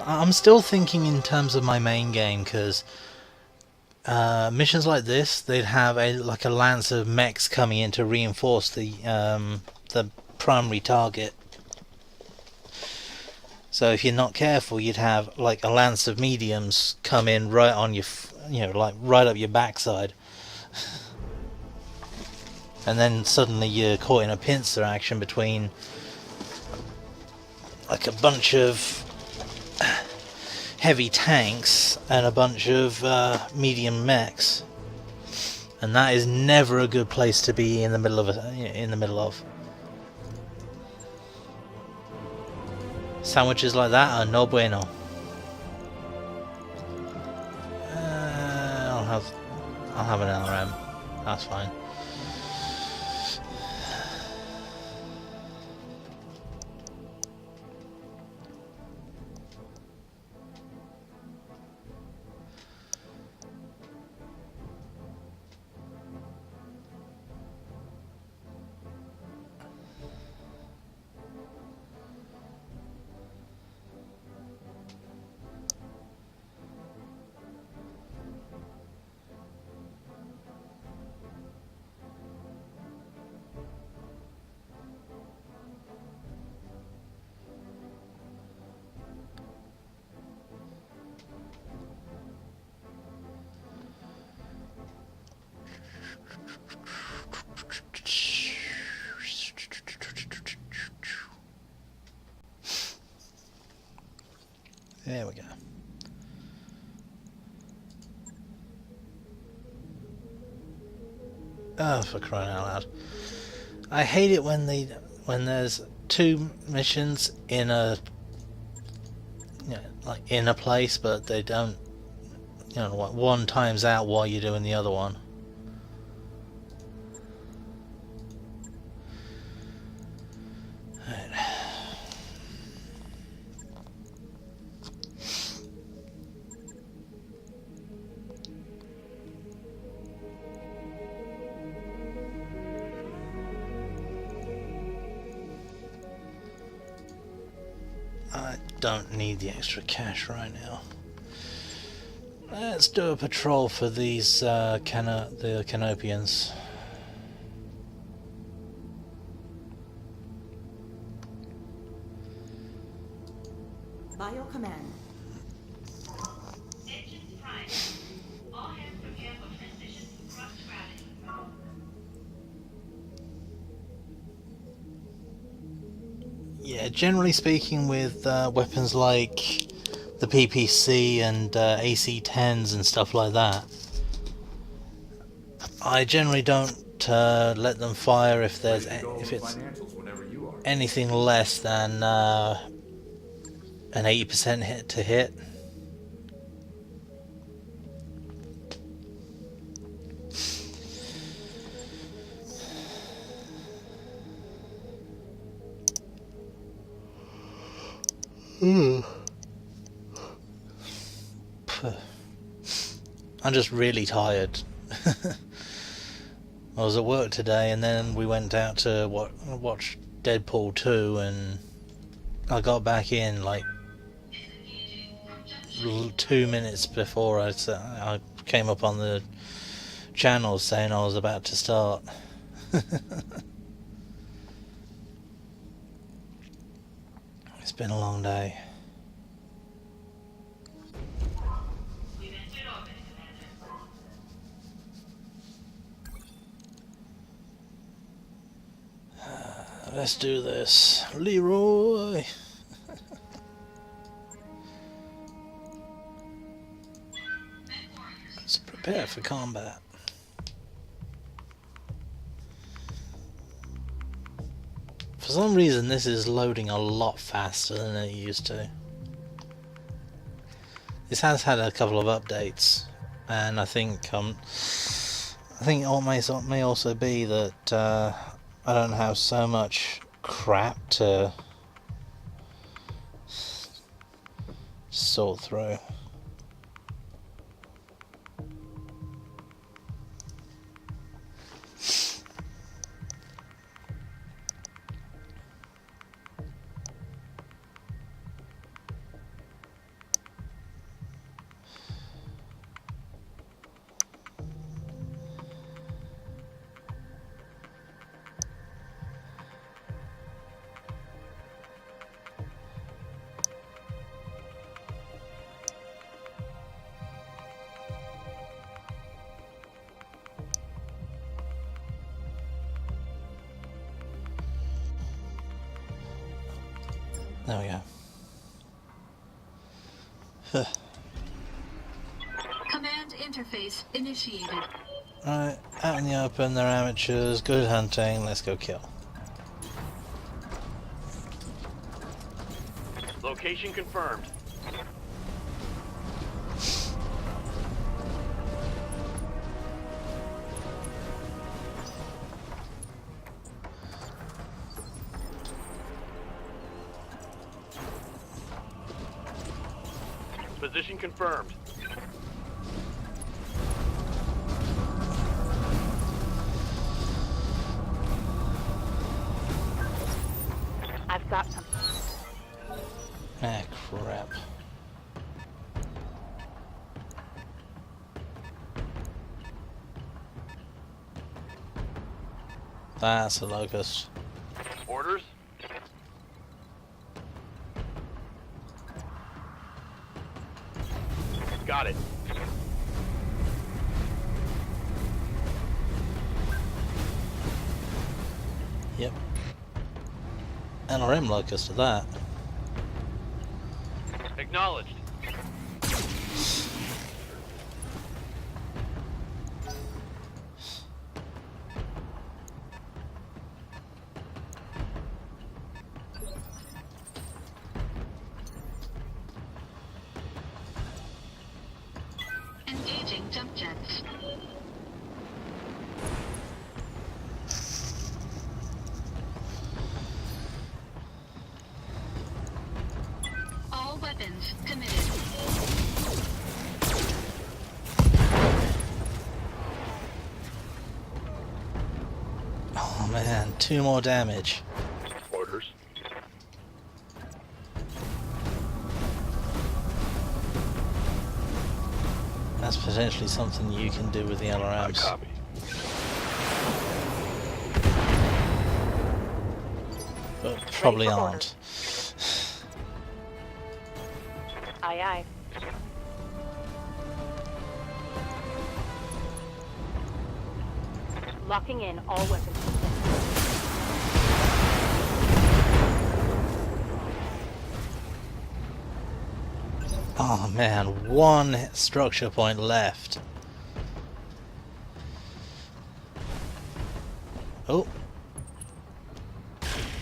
I'm still thinking in terms of my main game, because missions like this, they'd have a lance of mechs coming in to reinforce the primary target. So if you're not careful, you'd have like a lance of mediums come in right on your, right up your backside, and then suddenly you're caught in a pincer action between like a bunch of heavy tanks and a bunch of medium mechs, and that is never a good place to be in the middle of. Sandwiches like that are no bueno. I'll have an LRM. That's fine. There we go. Oh, for crying out loud. I hate it when there's two missions in a in a place, but they don't, one times out while you're doing the other one. I don't need the extra cash right now. Let's do a patrol for these the Canopians. Bio command. Engines prime. All hands prepare for transition to thrust gravity. Yeah, generally speaking, with weapons like the PPC and AC-10s and stuff like that, I generally don't let them fire if it's Financials whenever you are. anything less than an 80% hit to hit. I'm just really tired. I was at work today, and then we went out to watch Deadpool 2, and I got back in like 2 minutes before I came up on the channel saying I was about to start. It's been a long day. We've entered orbit, Commander. Let's do this, Leroy. Let's prepare for combat. For some reason, this is loading a lot faster than it used to. This has had a couple of updates, and I think it may also be that I don't have so much crap to sort through. There we go. Command interface initiated. Right, out in the open, they're amateurs, good hunting, let's go kill. Location confirmed. Position confirmed. I've got some. Ah, crap. That's a locust. Orders? Got it. Yep. NRM locust at that. Acknowledged. Engaging jump jets. All weapons committed. Oh man, 2 more damage. Orders. That's potentially something you can do with the LRMs. Copy. But probably for aren't. Aye, aye. Locking in all weapons. Oh man, 1 structure point left. Oh.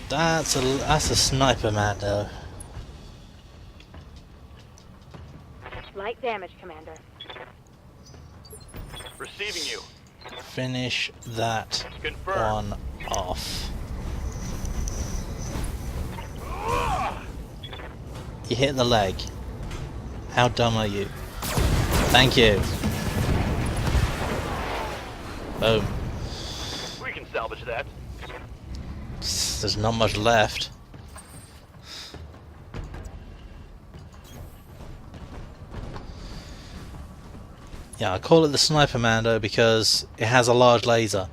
That's a sniper, Mando. Light damage, Commander. Receiving you. Finish that Confirmed. one off. You hit the leg. How dumb are you? Thank you. Boom. We can salvage that. There's not much left. Yeah, I call it the Sniper Mando because it has a large laser.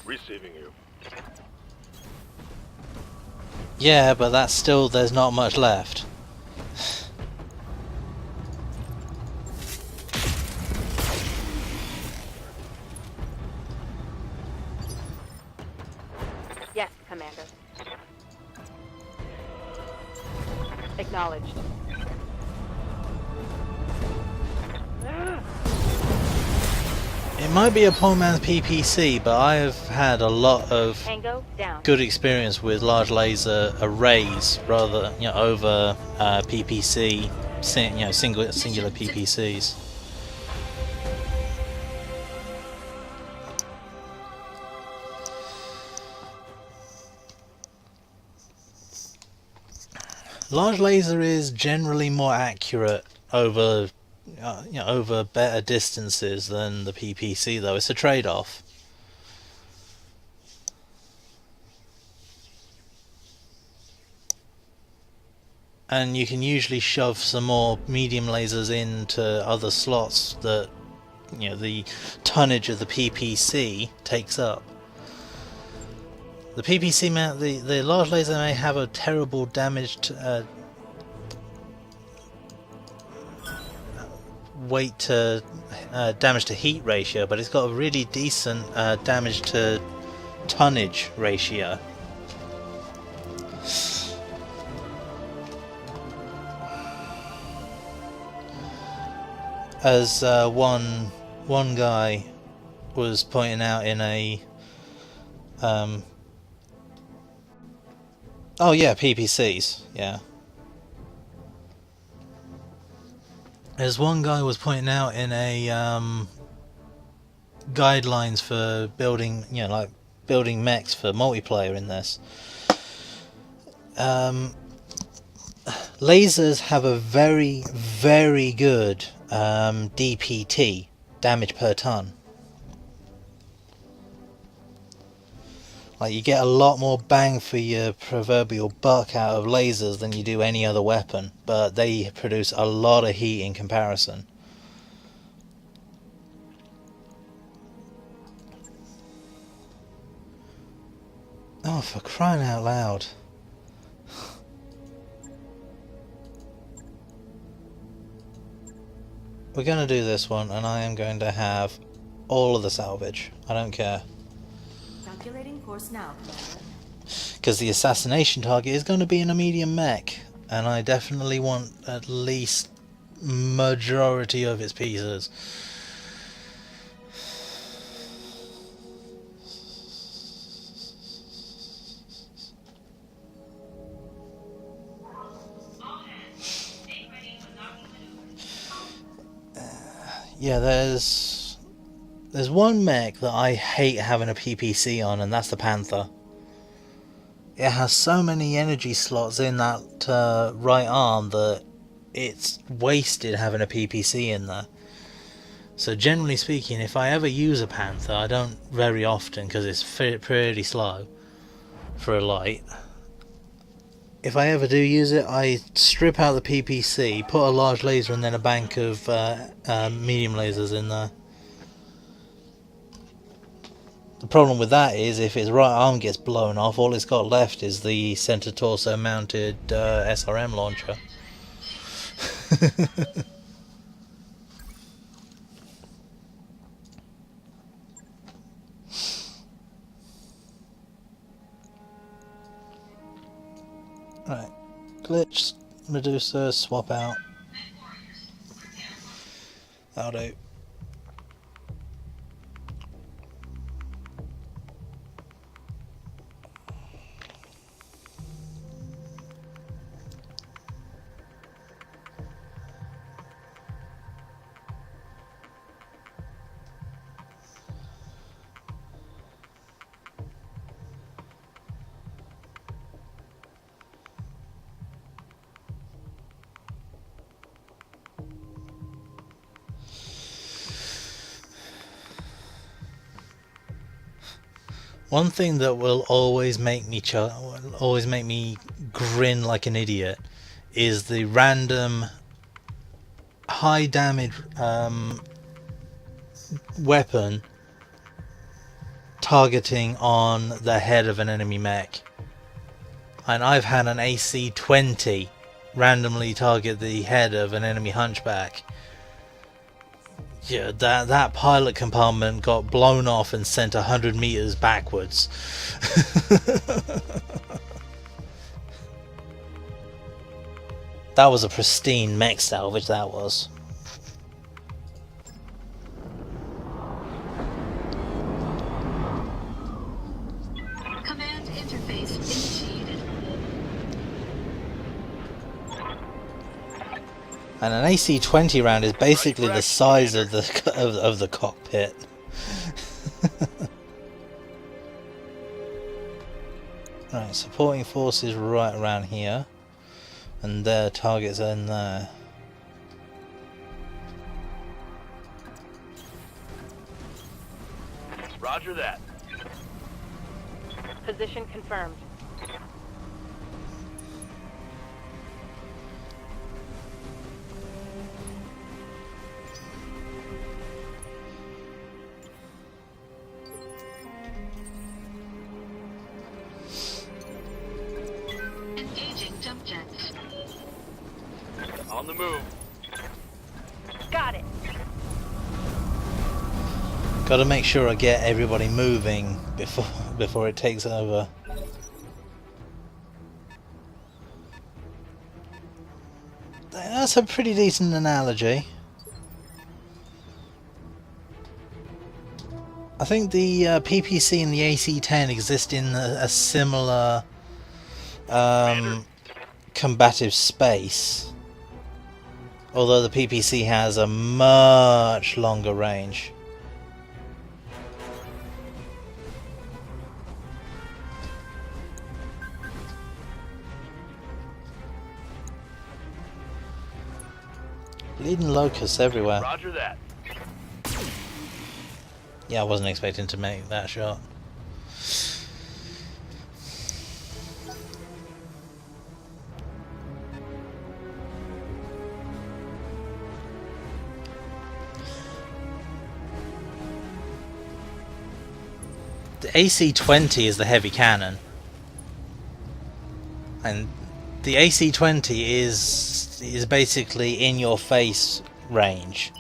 Receiving you. Yeah, but that's still, there's not much left. Yes, Commander. Acknowledged. It might be a poor man's PPC, but I have had a lot of Tango down. good experience with large laser arrays rather, over PPC, singular PPCs. Large laser is generally more accurate over over better distances than the PPC, though. It's a trade-off. And you can usually shove some more medium lasers into other slots that the tonnage of the PPC takes up. The PPC the large laser may have a terrible damaged weight to damage to heat ratio, but it's got a really decent damage to tonnage ratio. As one guy was pointing out in a oh yeah, PPCs, yeah. As one guy was pointing out in a guidelines for building, like building mechs for multiplayer in this. Lasers have a very, very good DPT, damage per ton. Like, you get a lot more bang for your proverbial buck out of lasers than you do any other weapon, but they produce a lot of heat in comparison. Oh, for crying out loud. We're going to do this one, and I am going to have all of the salvage. I don't care. Calculating course now, Commander. Because the assassination target is going to be in a medium mech, and I definitely want at least majority of its pieces. Yeah, there's one mech that I hate having a PPC on, and that's the Panther. It has so many energy slots in that right arm that it's wasted having a PPC in there. So generally speaking, if I ever use a Panther, I don't very often because it's pretty slow for a light. If I ever do use it, I strip out the PPC, put a large laser and then a bank of medium lasers in there. The problem with that is if its right arm gets blown off, all it's got left is the center torso mounted SRM launcher. Right, glitch, Medusa, swap out. That'll do. One thing that will always make me grin like an idiot is the random high damage weapon targeting on the head of an enemy mech. And I've had an AC-20 randomly target the head of an enemy hunchback. Yeah, that pilot compartment got blown off and sent 100 meters backwards. That was a pristine mech salvage, that was. Command interface initiated. And an AC-20 round is basically the size of the cockpit. Right, supporting forces right around here, and their targets are in there. Roger that. Position confirmed. Engaging jump jets. On the move. Got it. Gotta make sure I get everybody moving before it takes over. That's a pretty decent analogy. I think the PPC and the AC-10 exist in a similar combative space, although the PPC has a much longer range. Bleeding locusts everywhere. Roger that. Yeah, I wasn't expecting to make that shot. The AC-20 is the heavy cannon, and the AC-20 is basically in your face range.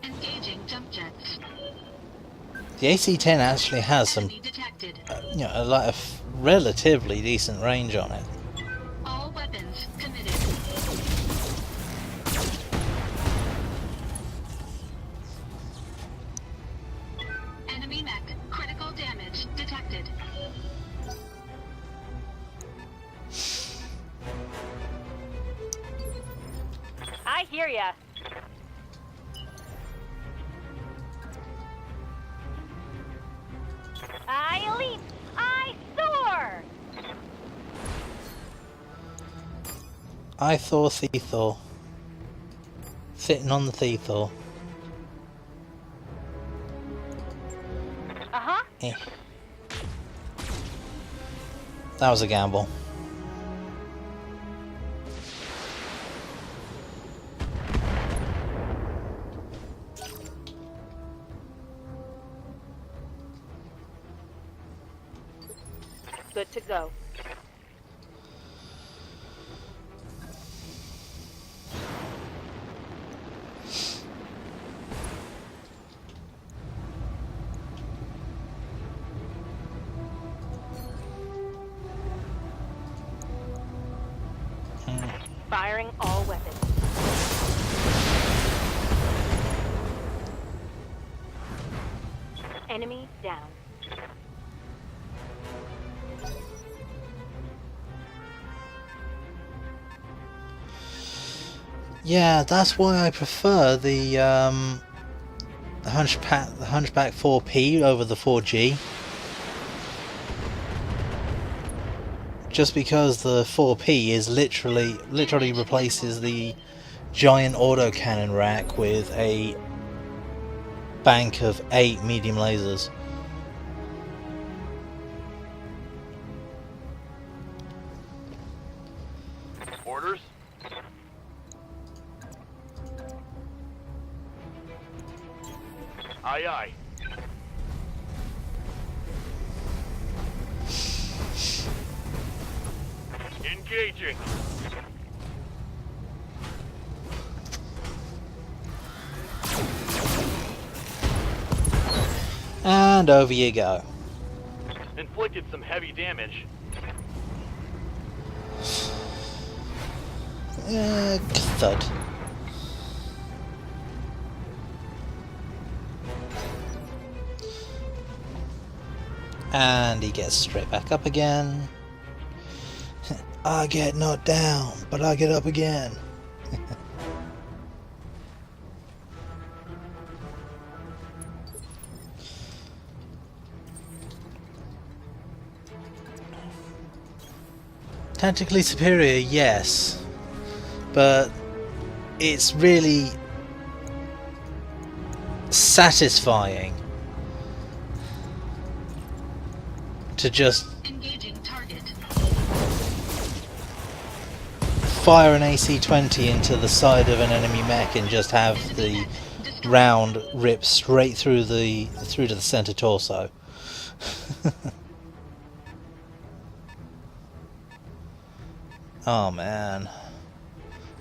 Engaging jump jets. The AC-10 actually has some, Enemy detected. a relatively decent range on it. All weapons committed. Enemy mech. Critical damage detected. I hear ya. I leap. I soar. I Thor Thethor. Sitting on the Thethor. Uh-huh. Eh. That was a gamble. Good to go. Firing all weapons. Enemy down. Yeah, that's why I prefer the Hunchback 4P over the 4G. Just because the 4P is literally replaces the giant autocannon rack with a bank of 8 medium lasers. Orders? Aye, aye. Engaging. And over you go. Inflicted some heavy damage. Thud. And he gets straight back up again. I get knocked down, but I get up again. Tactically superior, yes, but it's really satisfying to just Engaging target. fire an AC-20 into the side of an enemy mech and just have the round rip straight through to the center torso. Oh man,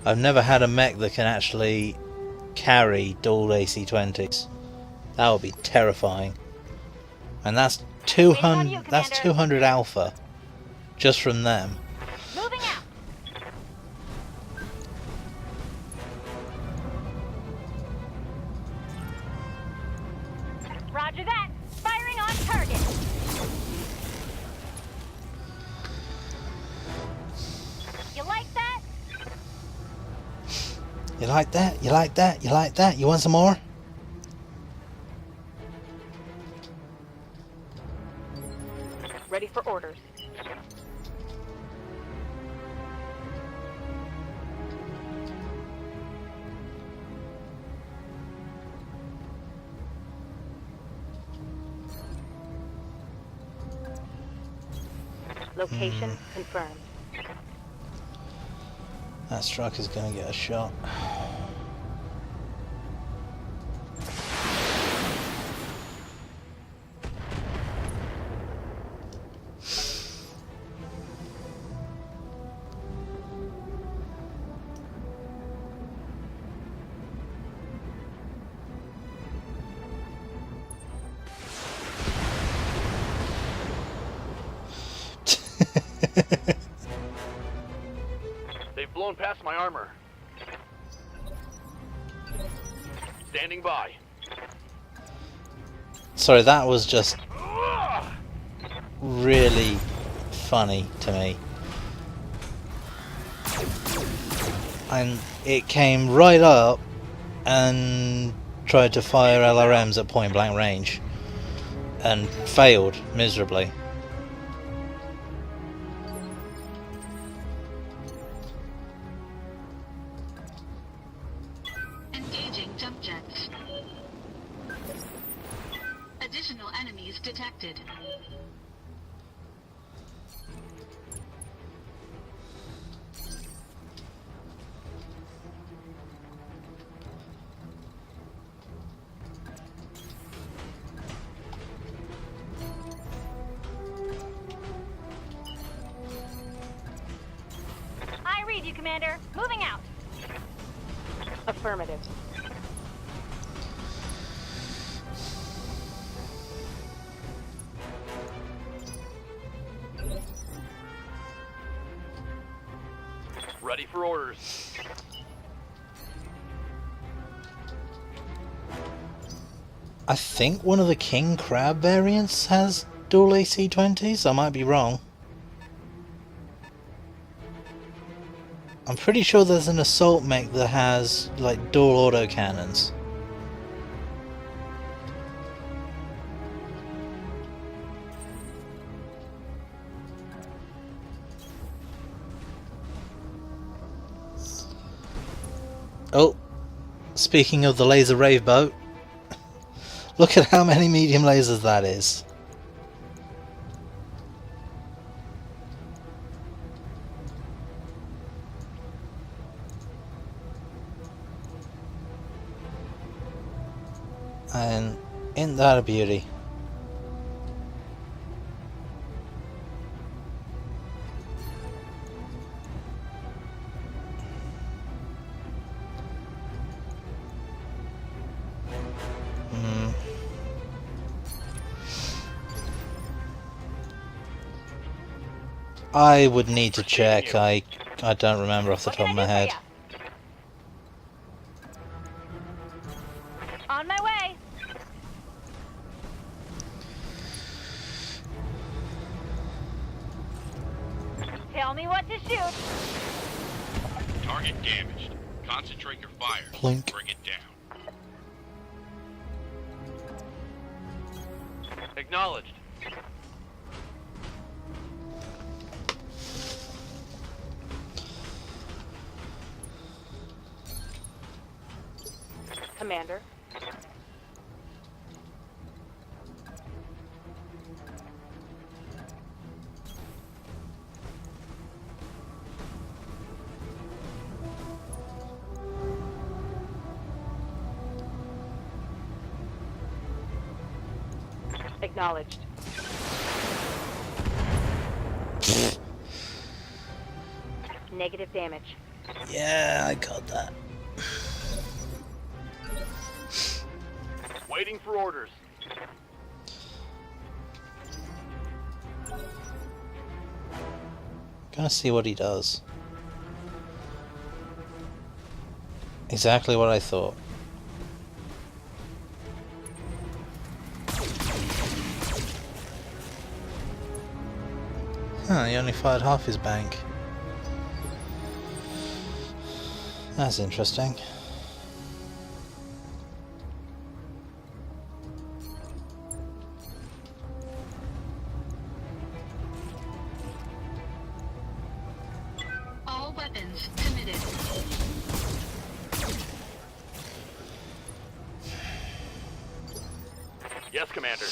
I've never had a mech that can actually carry dual AC-20s. That would be terrifying. And that's 200. That's 200 alpha, just from them. Moving out. Roger that. Firing on target. You like that? You like that? You like that? You like that? You want some more? Ready for orders. Location confirmed. That struck is going to get a shot. They've blown past my armor. Standing by. Sorry, that was just really funny to me. And it came right up and tried to fire LRMs at point blank range and failed miserably. Engaging jump jets. Additional enemies detected. I read you, Commander. Moving out. Affirmative. Ready for orders. I think one of the King Crab variants has dual AC-20s. I might be wrong. I'm pretty sure there's an assault mech that has like dual autocannons. Oh, speaking of the laser rave boat, Look at how many medium lasers that is. And isn't that a beauty? I would need to check. I don't remember off the top of my head. On my way. Tell me what to shoot. Target damaged. Concentrate your fire. Plink. Bring it down. Acknowledged. Commander. Acknowledged. Negative damage. Yeah, I got that. Waiting for orders. Gonna see what he does. Exactly what I thought. Huh, he only fired half his bank. That's interesting. All weapons committed. Yes, Commander.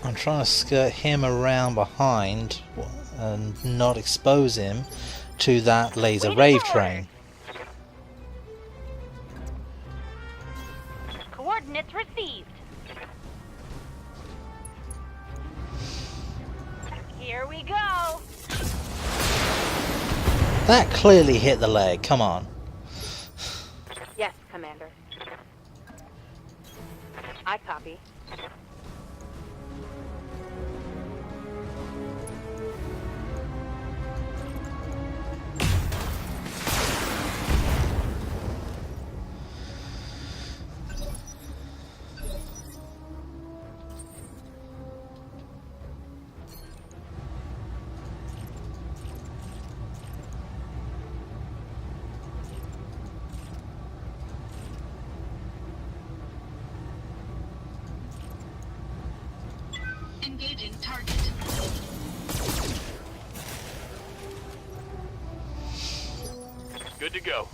I'm trying to skirt him around behind and not expose him to that laser Waiting rave for train. Coordinates received. Here we go. That clearly hit the leg, come on. Yes, Commander. I copy. Engaging target. Good to go.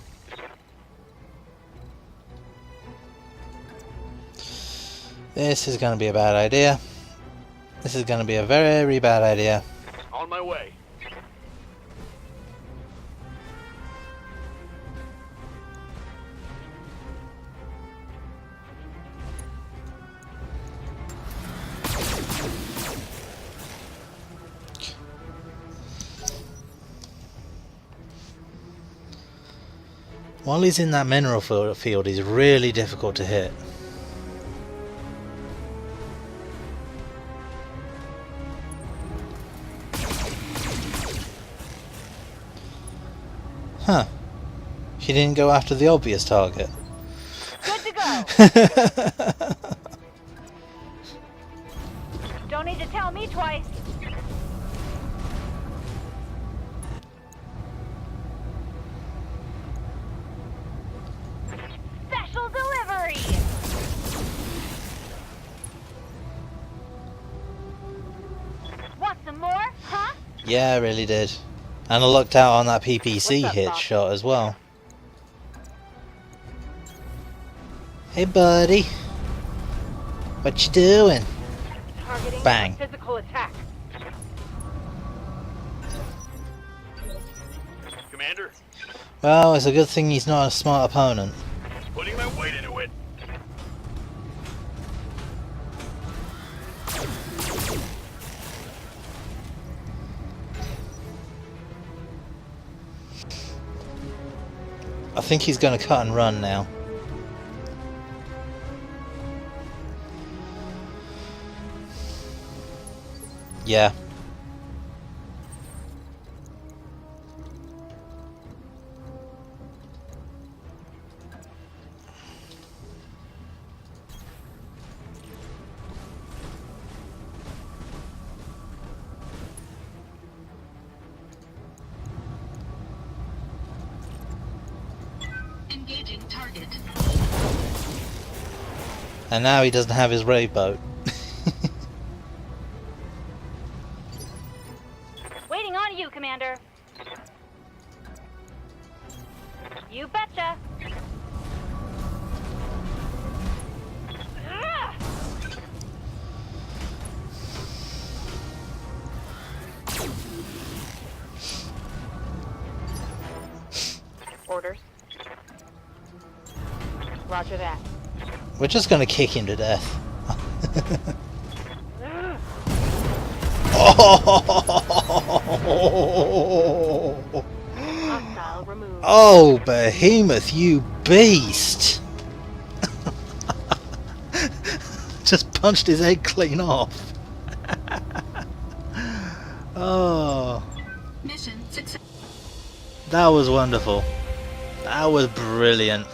This is going to be a bad idea. This is going to be a very bad idea. On my way. While he's in that mineral field, he's really difficult to hit. Huh. She didn't go after the obvious target. Good to go. Don't need to tell me twice. Special delivery. Want Yeah, I really did. And I looked out on that PPC What's up, hit Bob? shot as well. Hey buddy. What you doing? Targeting Bang. a physical attack. Commander, Well, it's a good thing he's not a smart opponent. putting my weight into it. I think he's going to cut and run now. Yeah. Engaging target. And now he doesn't have his rave boat. Waiting on you, Commander. You betcha. Ah! Orders. Roger that. We're just going to kick him to death. Hostile removed. Oh, behemoth, you beast! Just punched his head clean off. Oh, Mission success. that was wonderful. That was brilliant.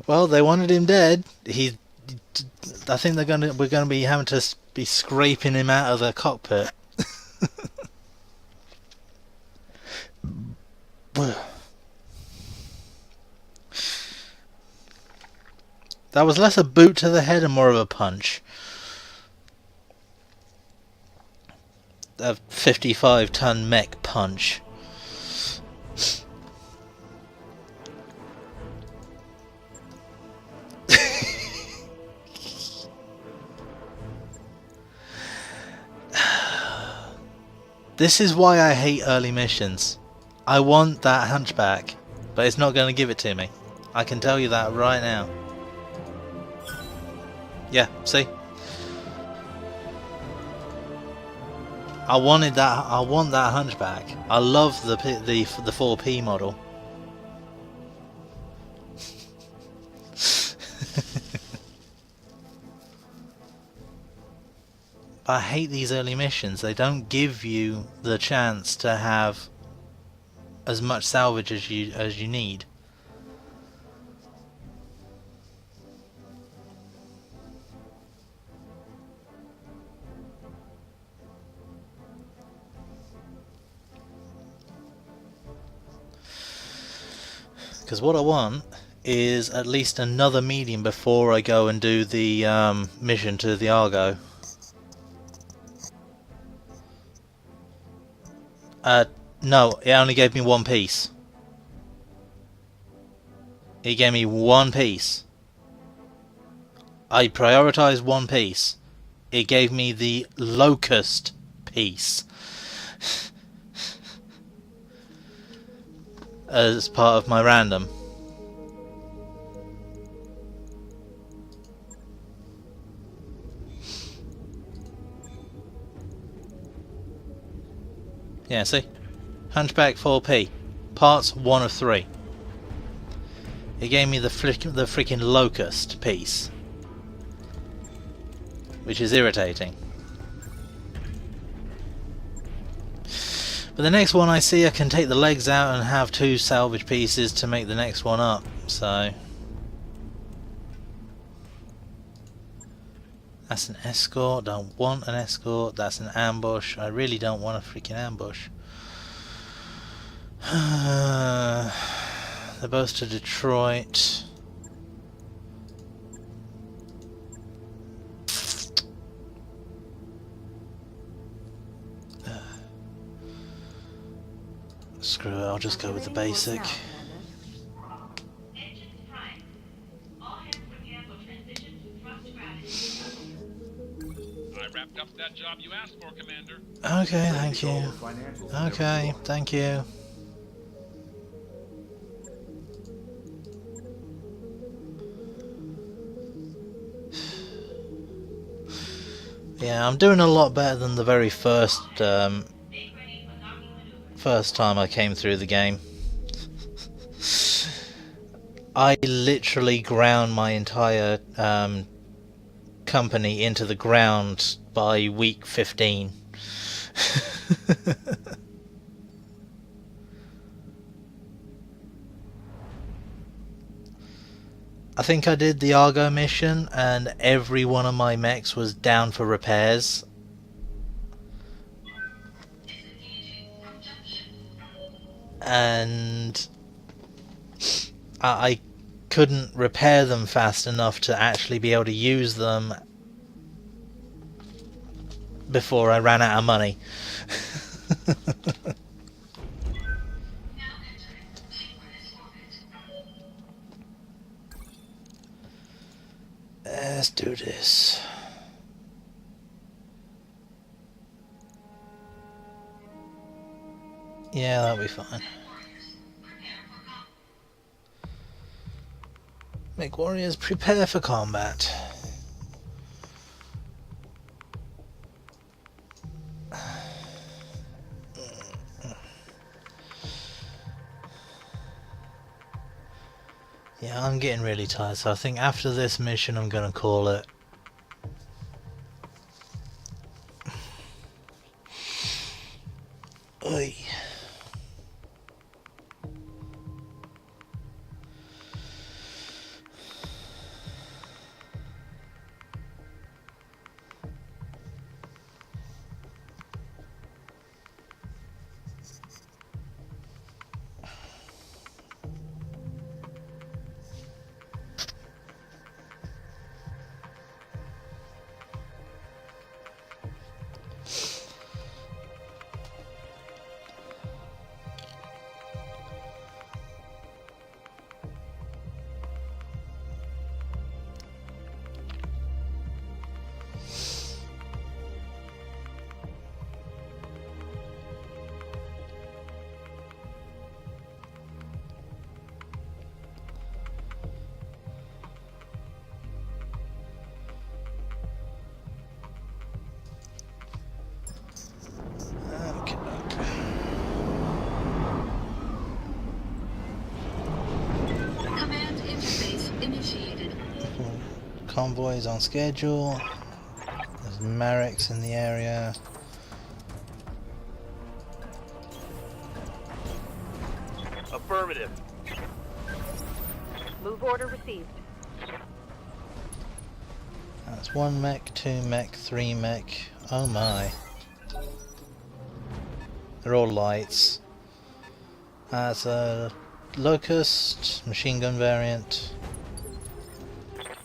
Well, they wanted him dead. I think we're going to be having to be scraping him out of the cockpit. That was less a boot to the head and more of a punch. A 55-ton mech punch. This is why I hate early missions. I want that hunchback, but it's not going to give it to me. I can tell you that right now. Yeah, see? I want that hunchback. I love the 4P model. I hate these early missions. They don't give you the chance to have as much salvage as you need. Because what I want is at least another medium before I go and do the mission to the Argo. No, it only gave me one piece. It gave me one piece. I prioritized one piece. It gave me the Locust piece. As part of my random. Yeah, see? Hunchback 4P. Parts 1 of 3. It gave me the freaking Locust piece. Which is irritating. But the next one I see, I can take the legs out and have 2 salvage pieces to make the next one up, so... That's an escort, don't want an escort, that's an ambush, I really don't want a freaking ambush. They're both to Detroit. Screw it, I'll just go with the basic. Engines prime. All hands prepare for transition to thrust gravity. I wrapped up that job you asked for, Commander. Okay, thank you. Financials Okay, whenever you are. thank you. Yeah, I'm doing a lot better than the very first time I came through the game. I literally ground my entire company into the ground by week 15. I think I did the Argo mission and every one of my mechs was down for repairs. And I couldn't repair them fast enough to actually be able to use them before I ran out of money. Let's do this. Yeah, that'll be fine. Mechwarriors, prepare for combat. Yeah, I'm getting really tired, so I think after this mission I'm gonna call it. Oi. Command interface initiated. Convoys on schedule. There's Mareks in the area. Affirmative. Move order received. That's 1 mech, 2 mech, 3 mech. Oh my. They're all lights. That's a Locust, machine gun variant.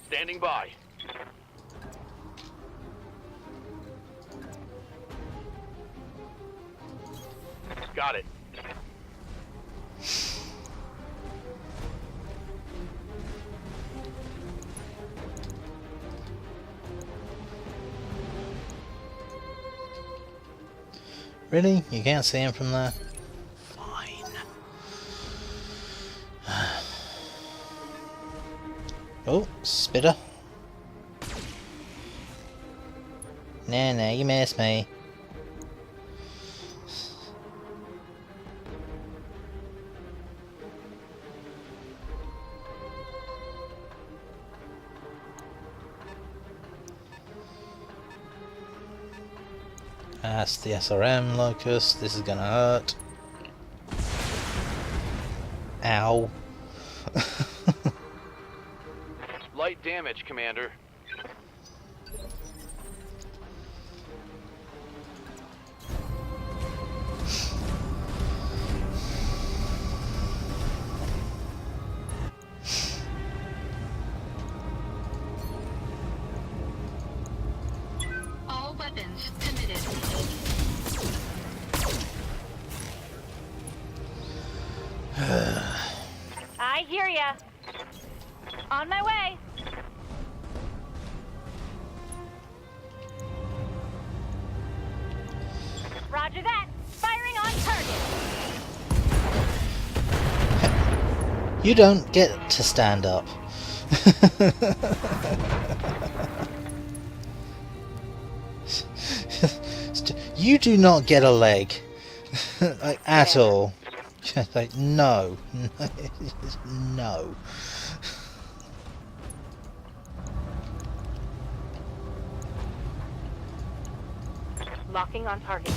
Standing by. Got it. Really? You can't see him from there? Fine. Oh, spitter. Nah, you missed me. That's the SRM Locust. This is gonna hurt. Ow. Light damage, Commander. All weapons committed. hear ya. On my way. Roger that. Firing on target. You don't get to stand up. You do not get a leg. Like, at all. Like, no. No. Locking on target.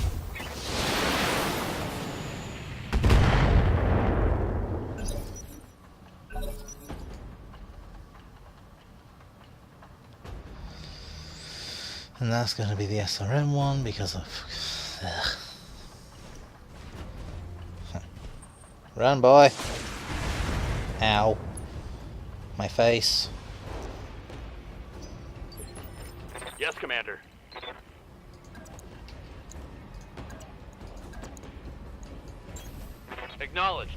And that's going to be the SRM one because of... Ugh. Run, boy! Ow. My face. Yes, Commander. Acknowledged.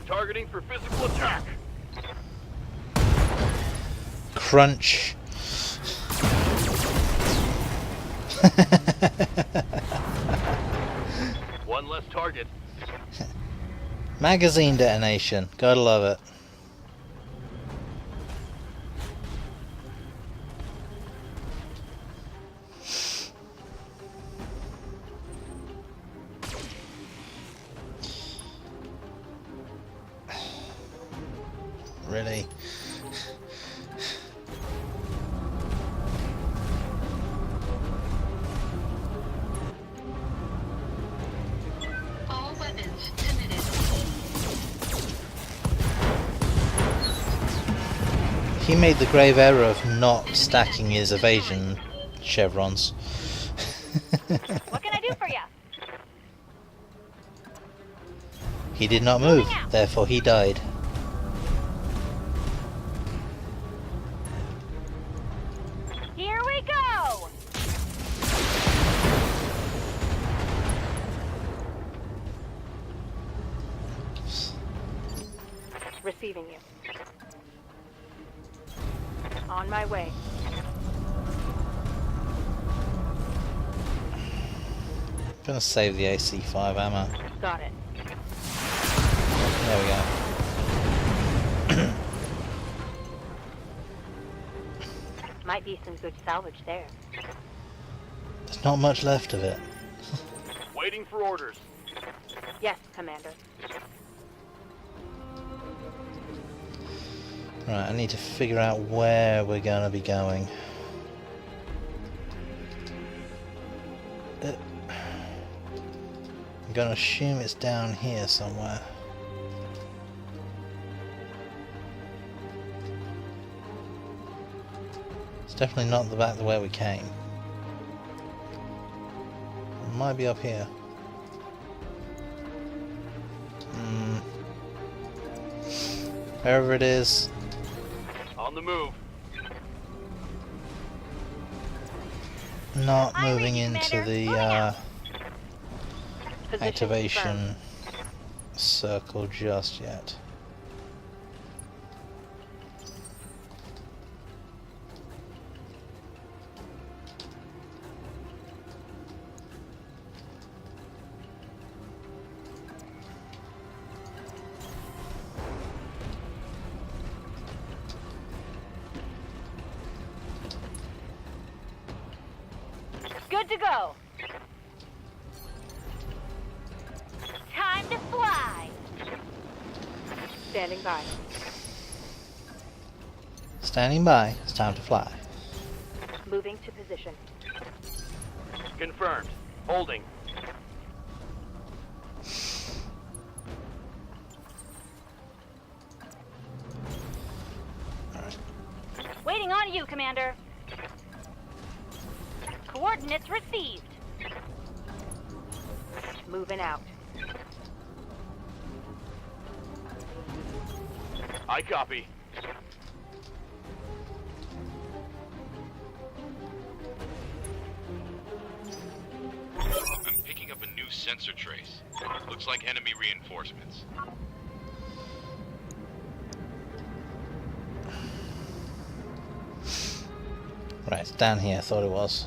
Targeting for physical attack. Crunch. One less target. Magazine detonation. Gotta love it. Really? All weapons committed. He made the grave error of not stacking his evasion chevrons. What can I do for ya? He did not move, therefore he died. Here we go. Receiving you. On my way. I'm gonna save the AC5 ammo. Got it. There we go. Might be some good salvage there. There's not much left of it. Waiting for orders. Yes, Commander. Right, I need to figure out where we're gonna be going. I'm gonna assume it's down here somewhere. It's definitely not the back the way we came. It might be up here. Wherever it is. On the move. Not I read moving you, into Commander. the Moving out. Position activation confirmed. circle just yet. Good to go. Time to fly. Standing by. Standing by, it's time to fly. Moving to position. Confirmed. Holding. Waiting on you, Commander. Coordinates received. Moving out. I copy. I'm picking up a new sensor trace. Looks like enemy reinforcements. Right, it's down here, I thought it was.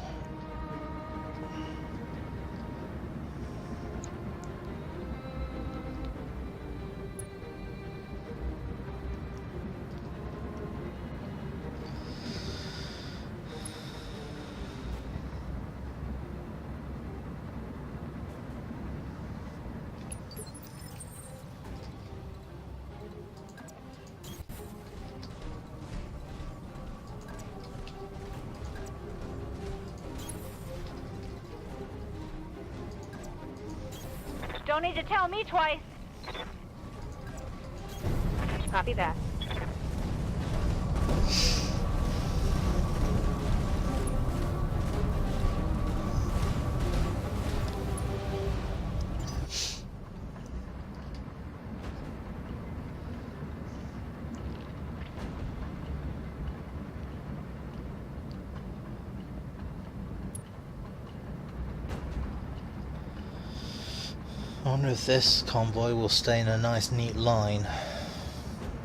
Don't need to tell me twice. Copy that. I wonder if this convoy will stay in a nice neat line.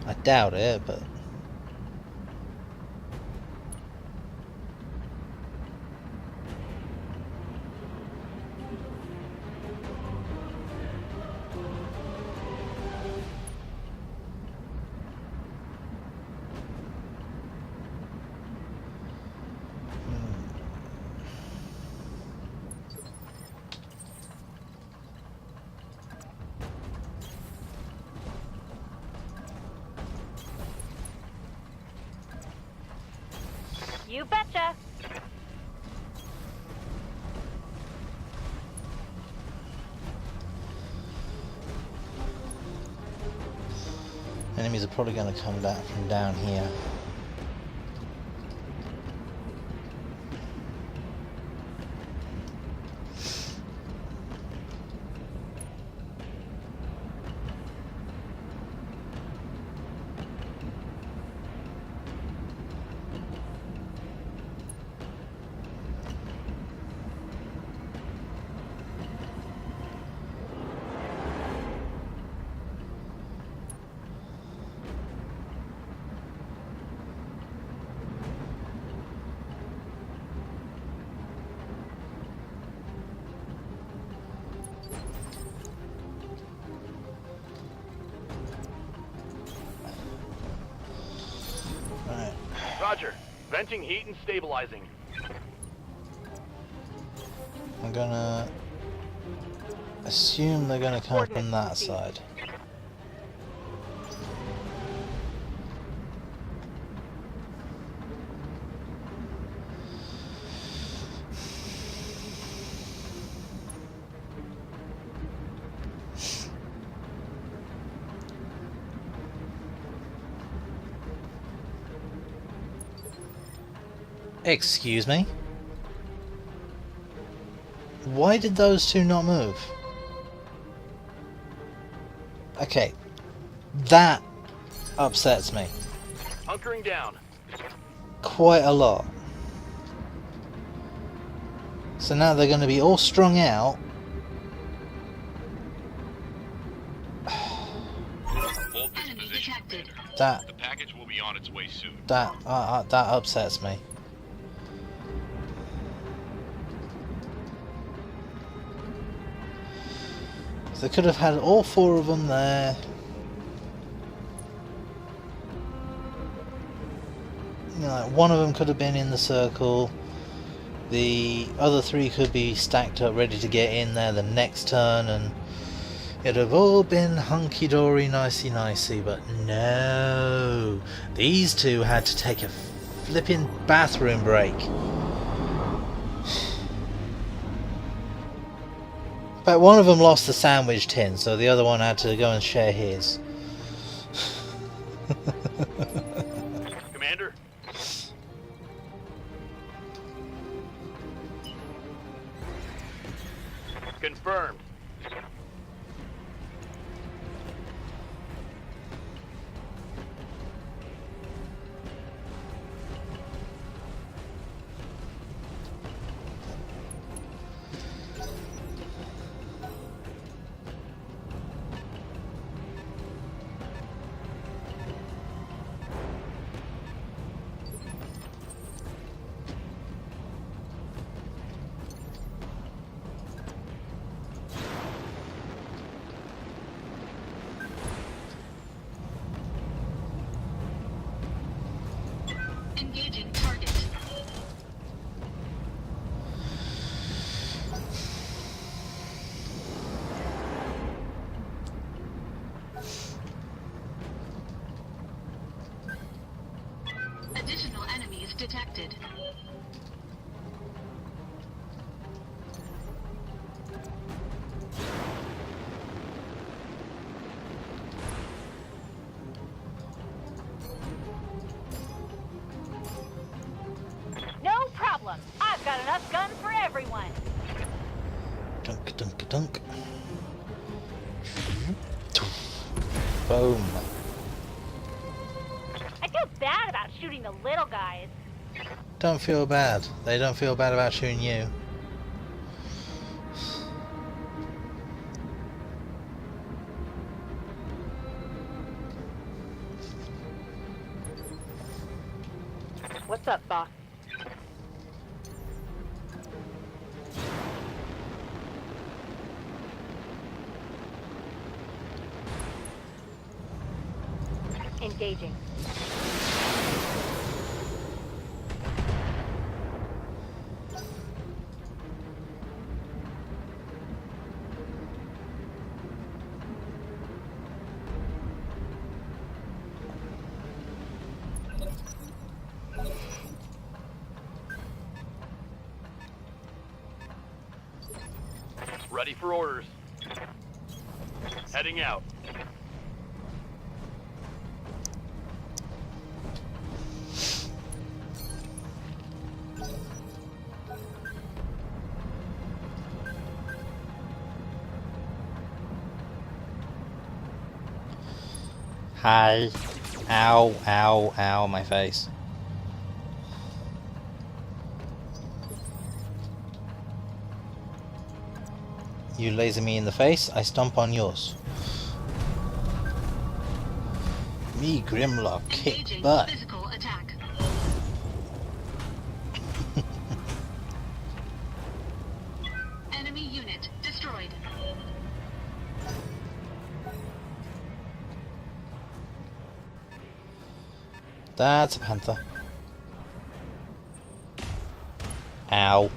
I doubt it, but... You betcha. Enemies are probably going to come back from down here. Roger. Venting heat and stabilizing. I'm gonna assume they're gonna come from that side. Excuse me? Why did those two not move? Okay, that upsets me Hunkering down. quite a lot. So now they're going to be all strung out. Hold this Enemy position, detected. Commander. That The package will be on its way soon. that upsets me. They could have had all four of them there. You know, like one of them could have been in the circle. The other three could be stacked up, ready to get in there the next turn, and it'd have all been hunky-dory, nicey-nicey. But no, these two had to take a flipping bathroom break. But one of them lost the sandwich tin, so the other one had to go and share his. Commander? Confirmed. detected. No problem. I've got enough guns for everyone. Dunk, dunk, dunk. Boom. I feel bad about shooting the little guys. Don't feel bad. They don't feel bad about shooting you. What's up, boss? Engaging. Ready for orders. Heading out. Hi. Ow, ow, ow, my face. You laser me in the face, I stomp on yours. Me Grimlock kick Engaging butt. physical attack. Enemy unit destroyed. That's a panther. Ow.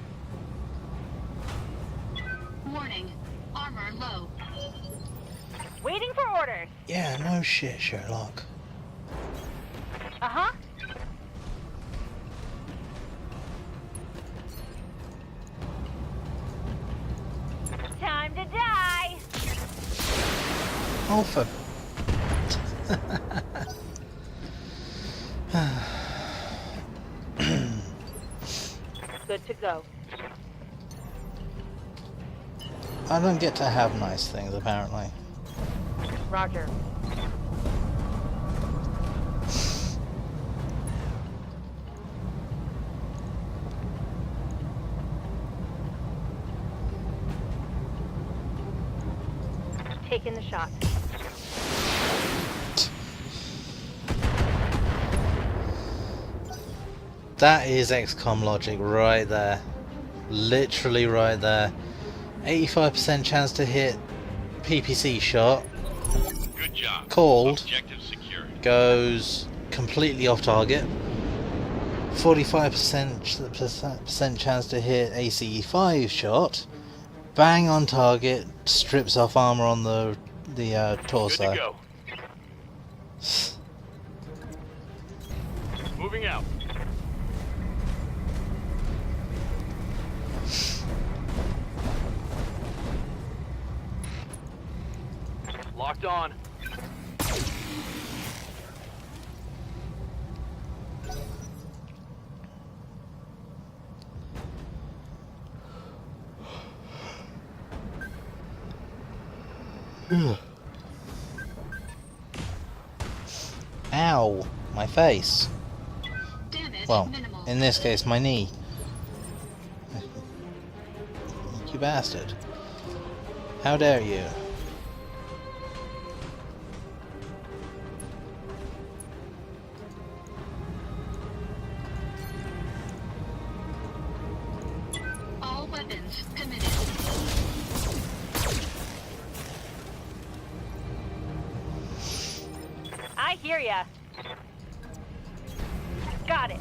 Warning. Armor low. Waiting for orders. Yeah, no shit, Sherlock. Uh-huh. Time to die. Oh, for... Good to go. I don't get to have nice things, apparently. Roger. Taking the shot. That is XCOM logic right there. Literally right there. 85% chance to hit PPC shot. Good job. Called. Objective secure. Goes completely off target. 45% chance to hit ACE5 shot. Bang on target. Strips off armor on the torso. Good to go. Moving out. Locked on. Ow! My face. Damage Well, minimal. in this case, my knee. You bastard. How dare you? All weapons committed. I hear ya. Got it.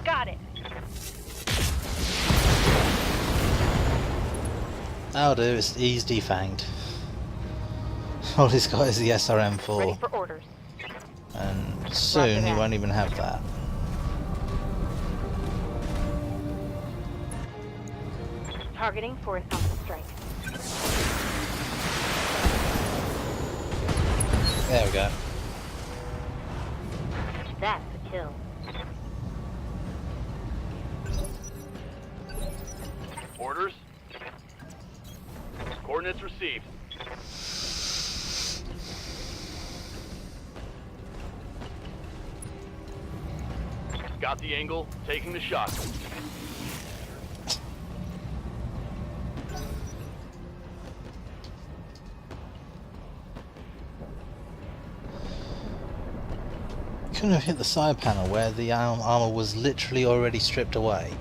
Got it. That'll do, he's defanged. All he's got is the Ready SRM4, for orders. and soon he that. won't even have that. Targeting for an alpha strike. There we go. That's a kill. Orders. Coordinates received. Got the angle, taking the shot. Couldn't have hit the side panel where the armor was literally already stripped away.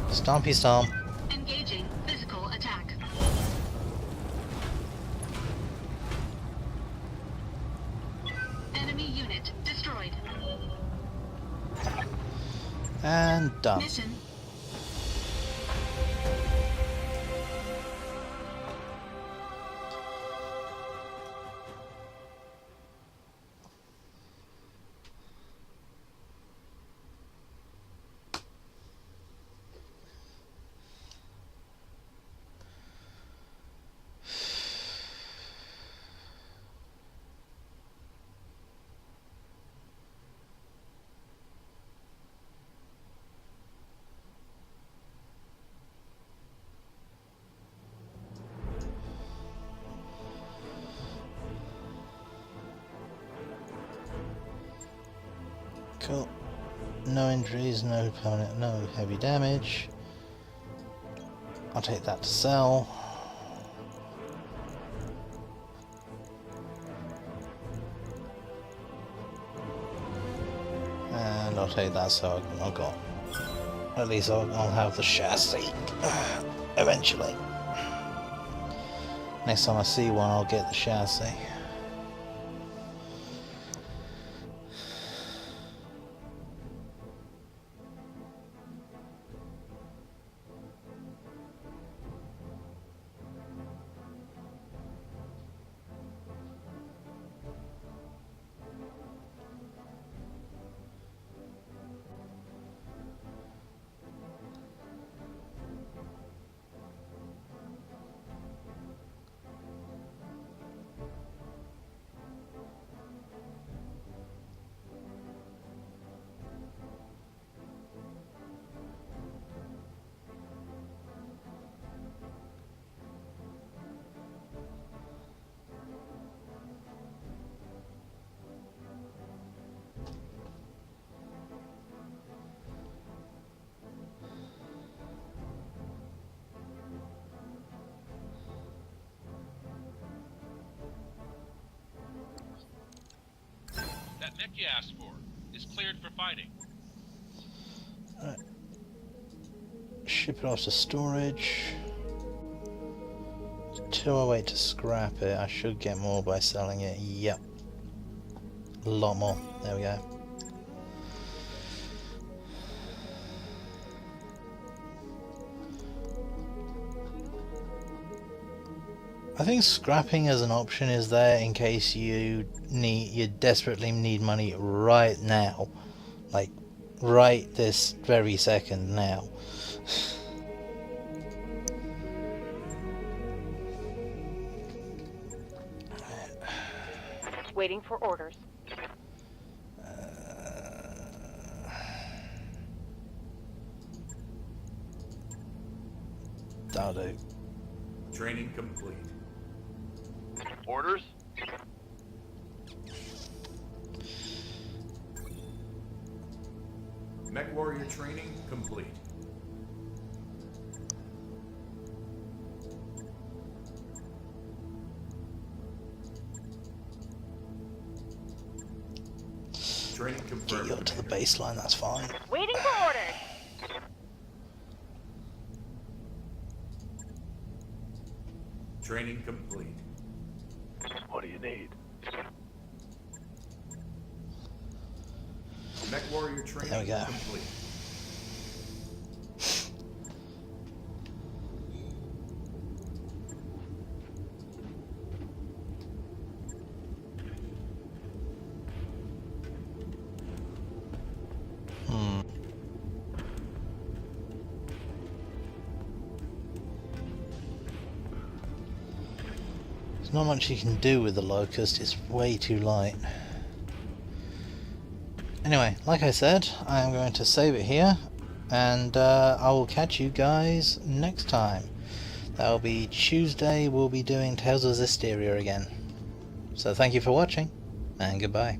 Stompy stomp. Engaging physical attack. Enemy unit destroyed. And done. Mission Cool. No injuries, no permanent, no heavy damage. I'll take that to sell. And I'll take that so I've got... At least I'll have the chassis. Eventually. Next time I see one, I'll get the chassis. That mech you asked for is cleared for fighting. Right. Ship it off to storage. Till I wait to scrap it, I should get more by selling it. Yep. A lot more. There we go. I think scrapping as an option is there in case you desperately need money right now, like right this very second now. Waiting for orders. That'll do. Training complete. Orders. Mechwarrior training complete. Training Get confirmed. you up to the baseline, that's fine. Waiting for orders. Training complete. What do you need? Mechwarrior training There we go. complete. There's not much you can do with the Locust, it's way too light. Anyway, like I said, I am going to save it here, and I will catch you guys next time. That will be Tuesday, we'll be doing Tales of Zestiria again. So thank you for watching, and goodbye.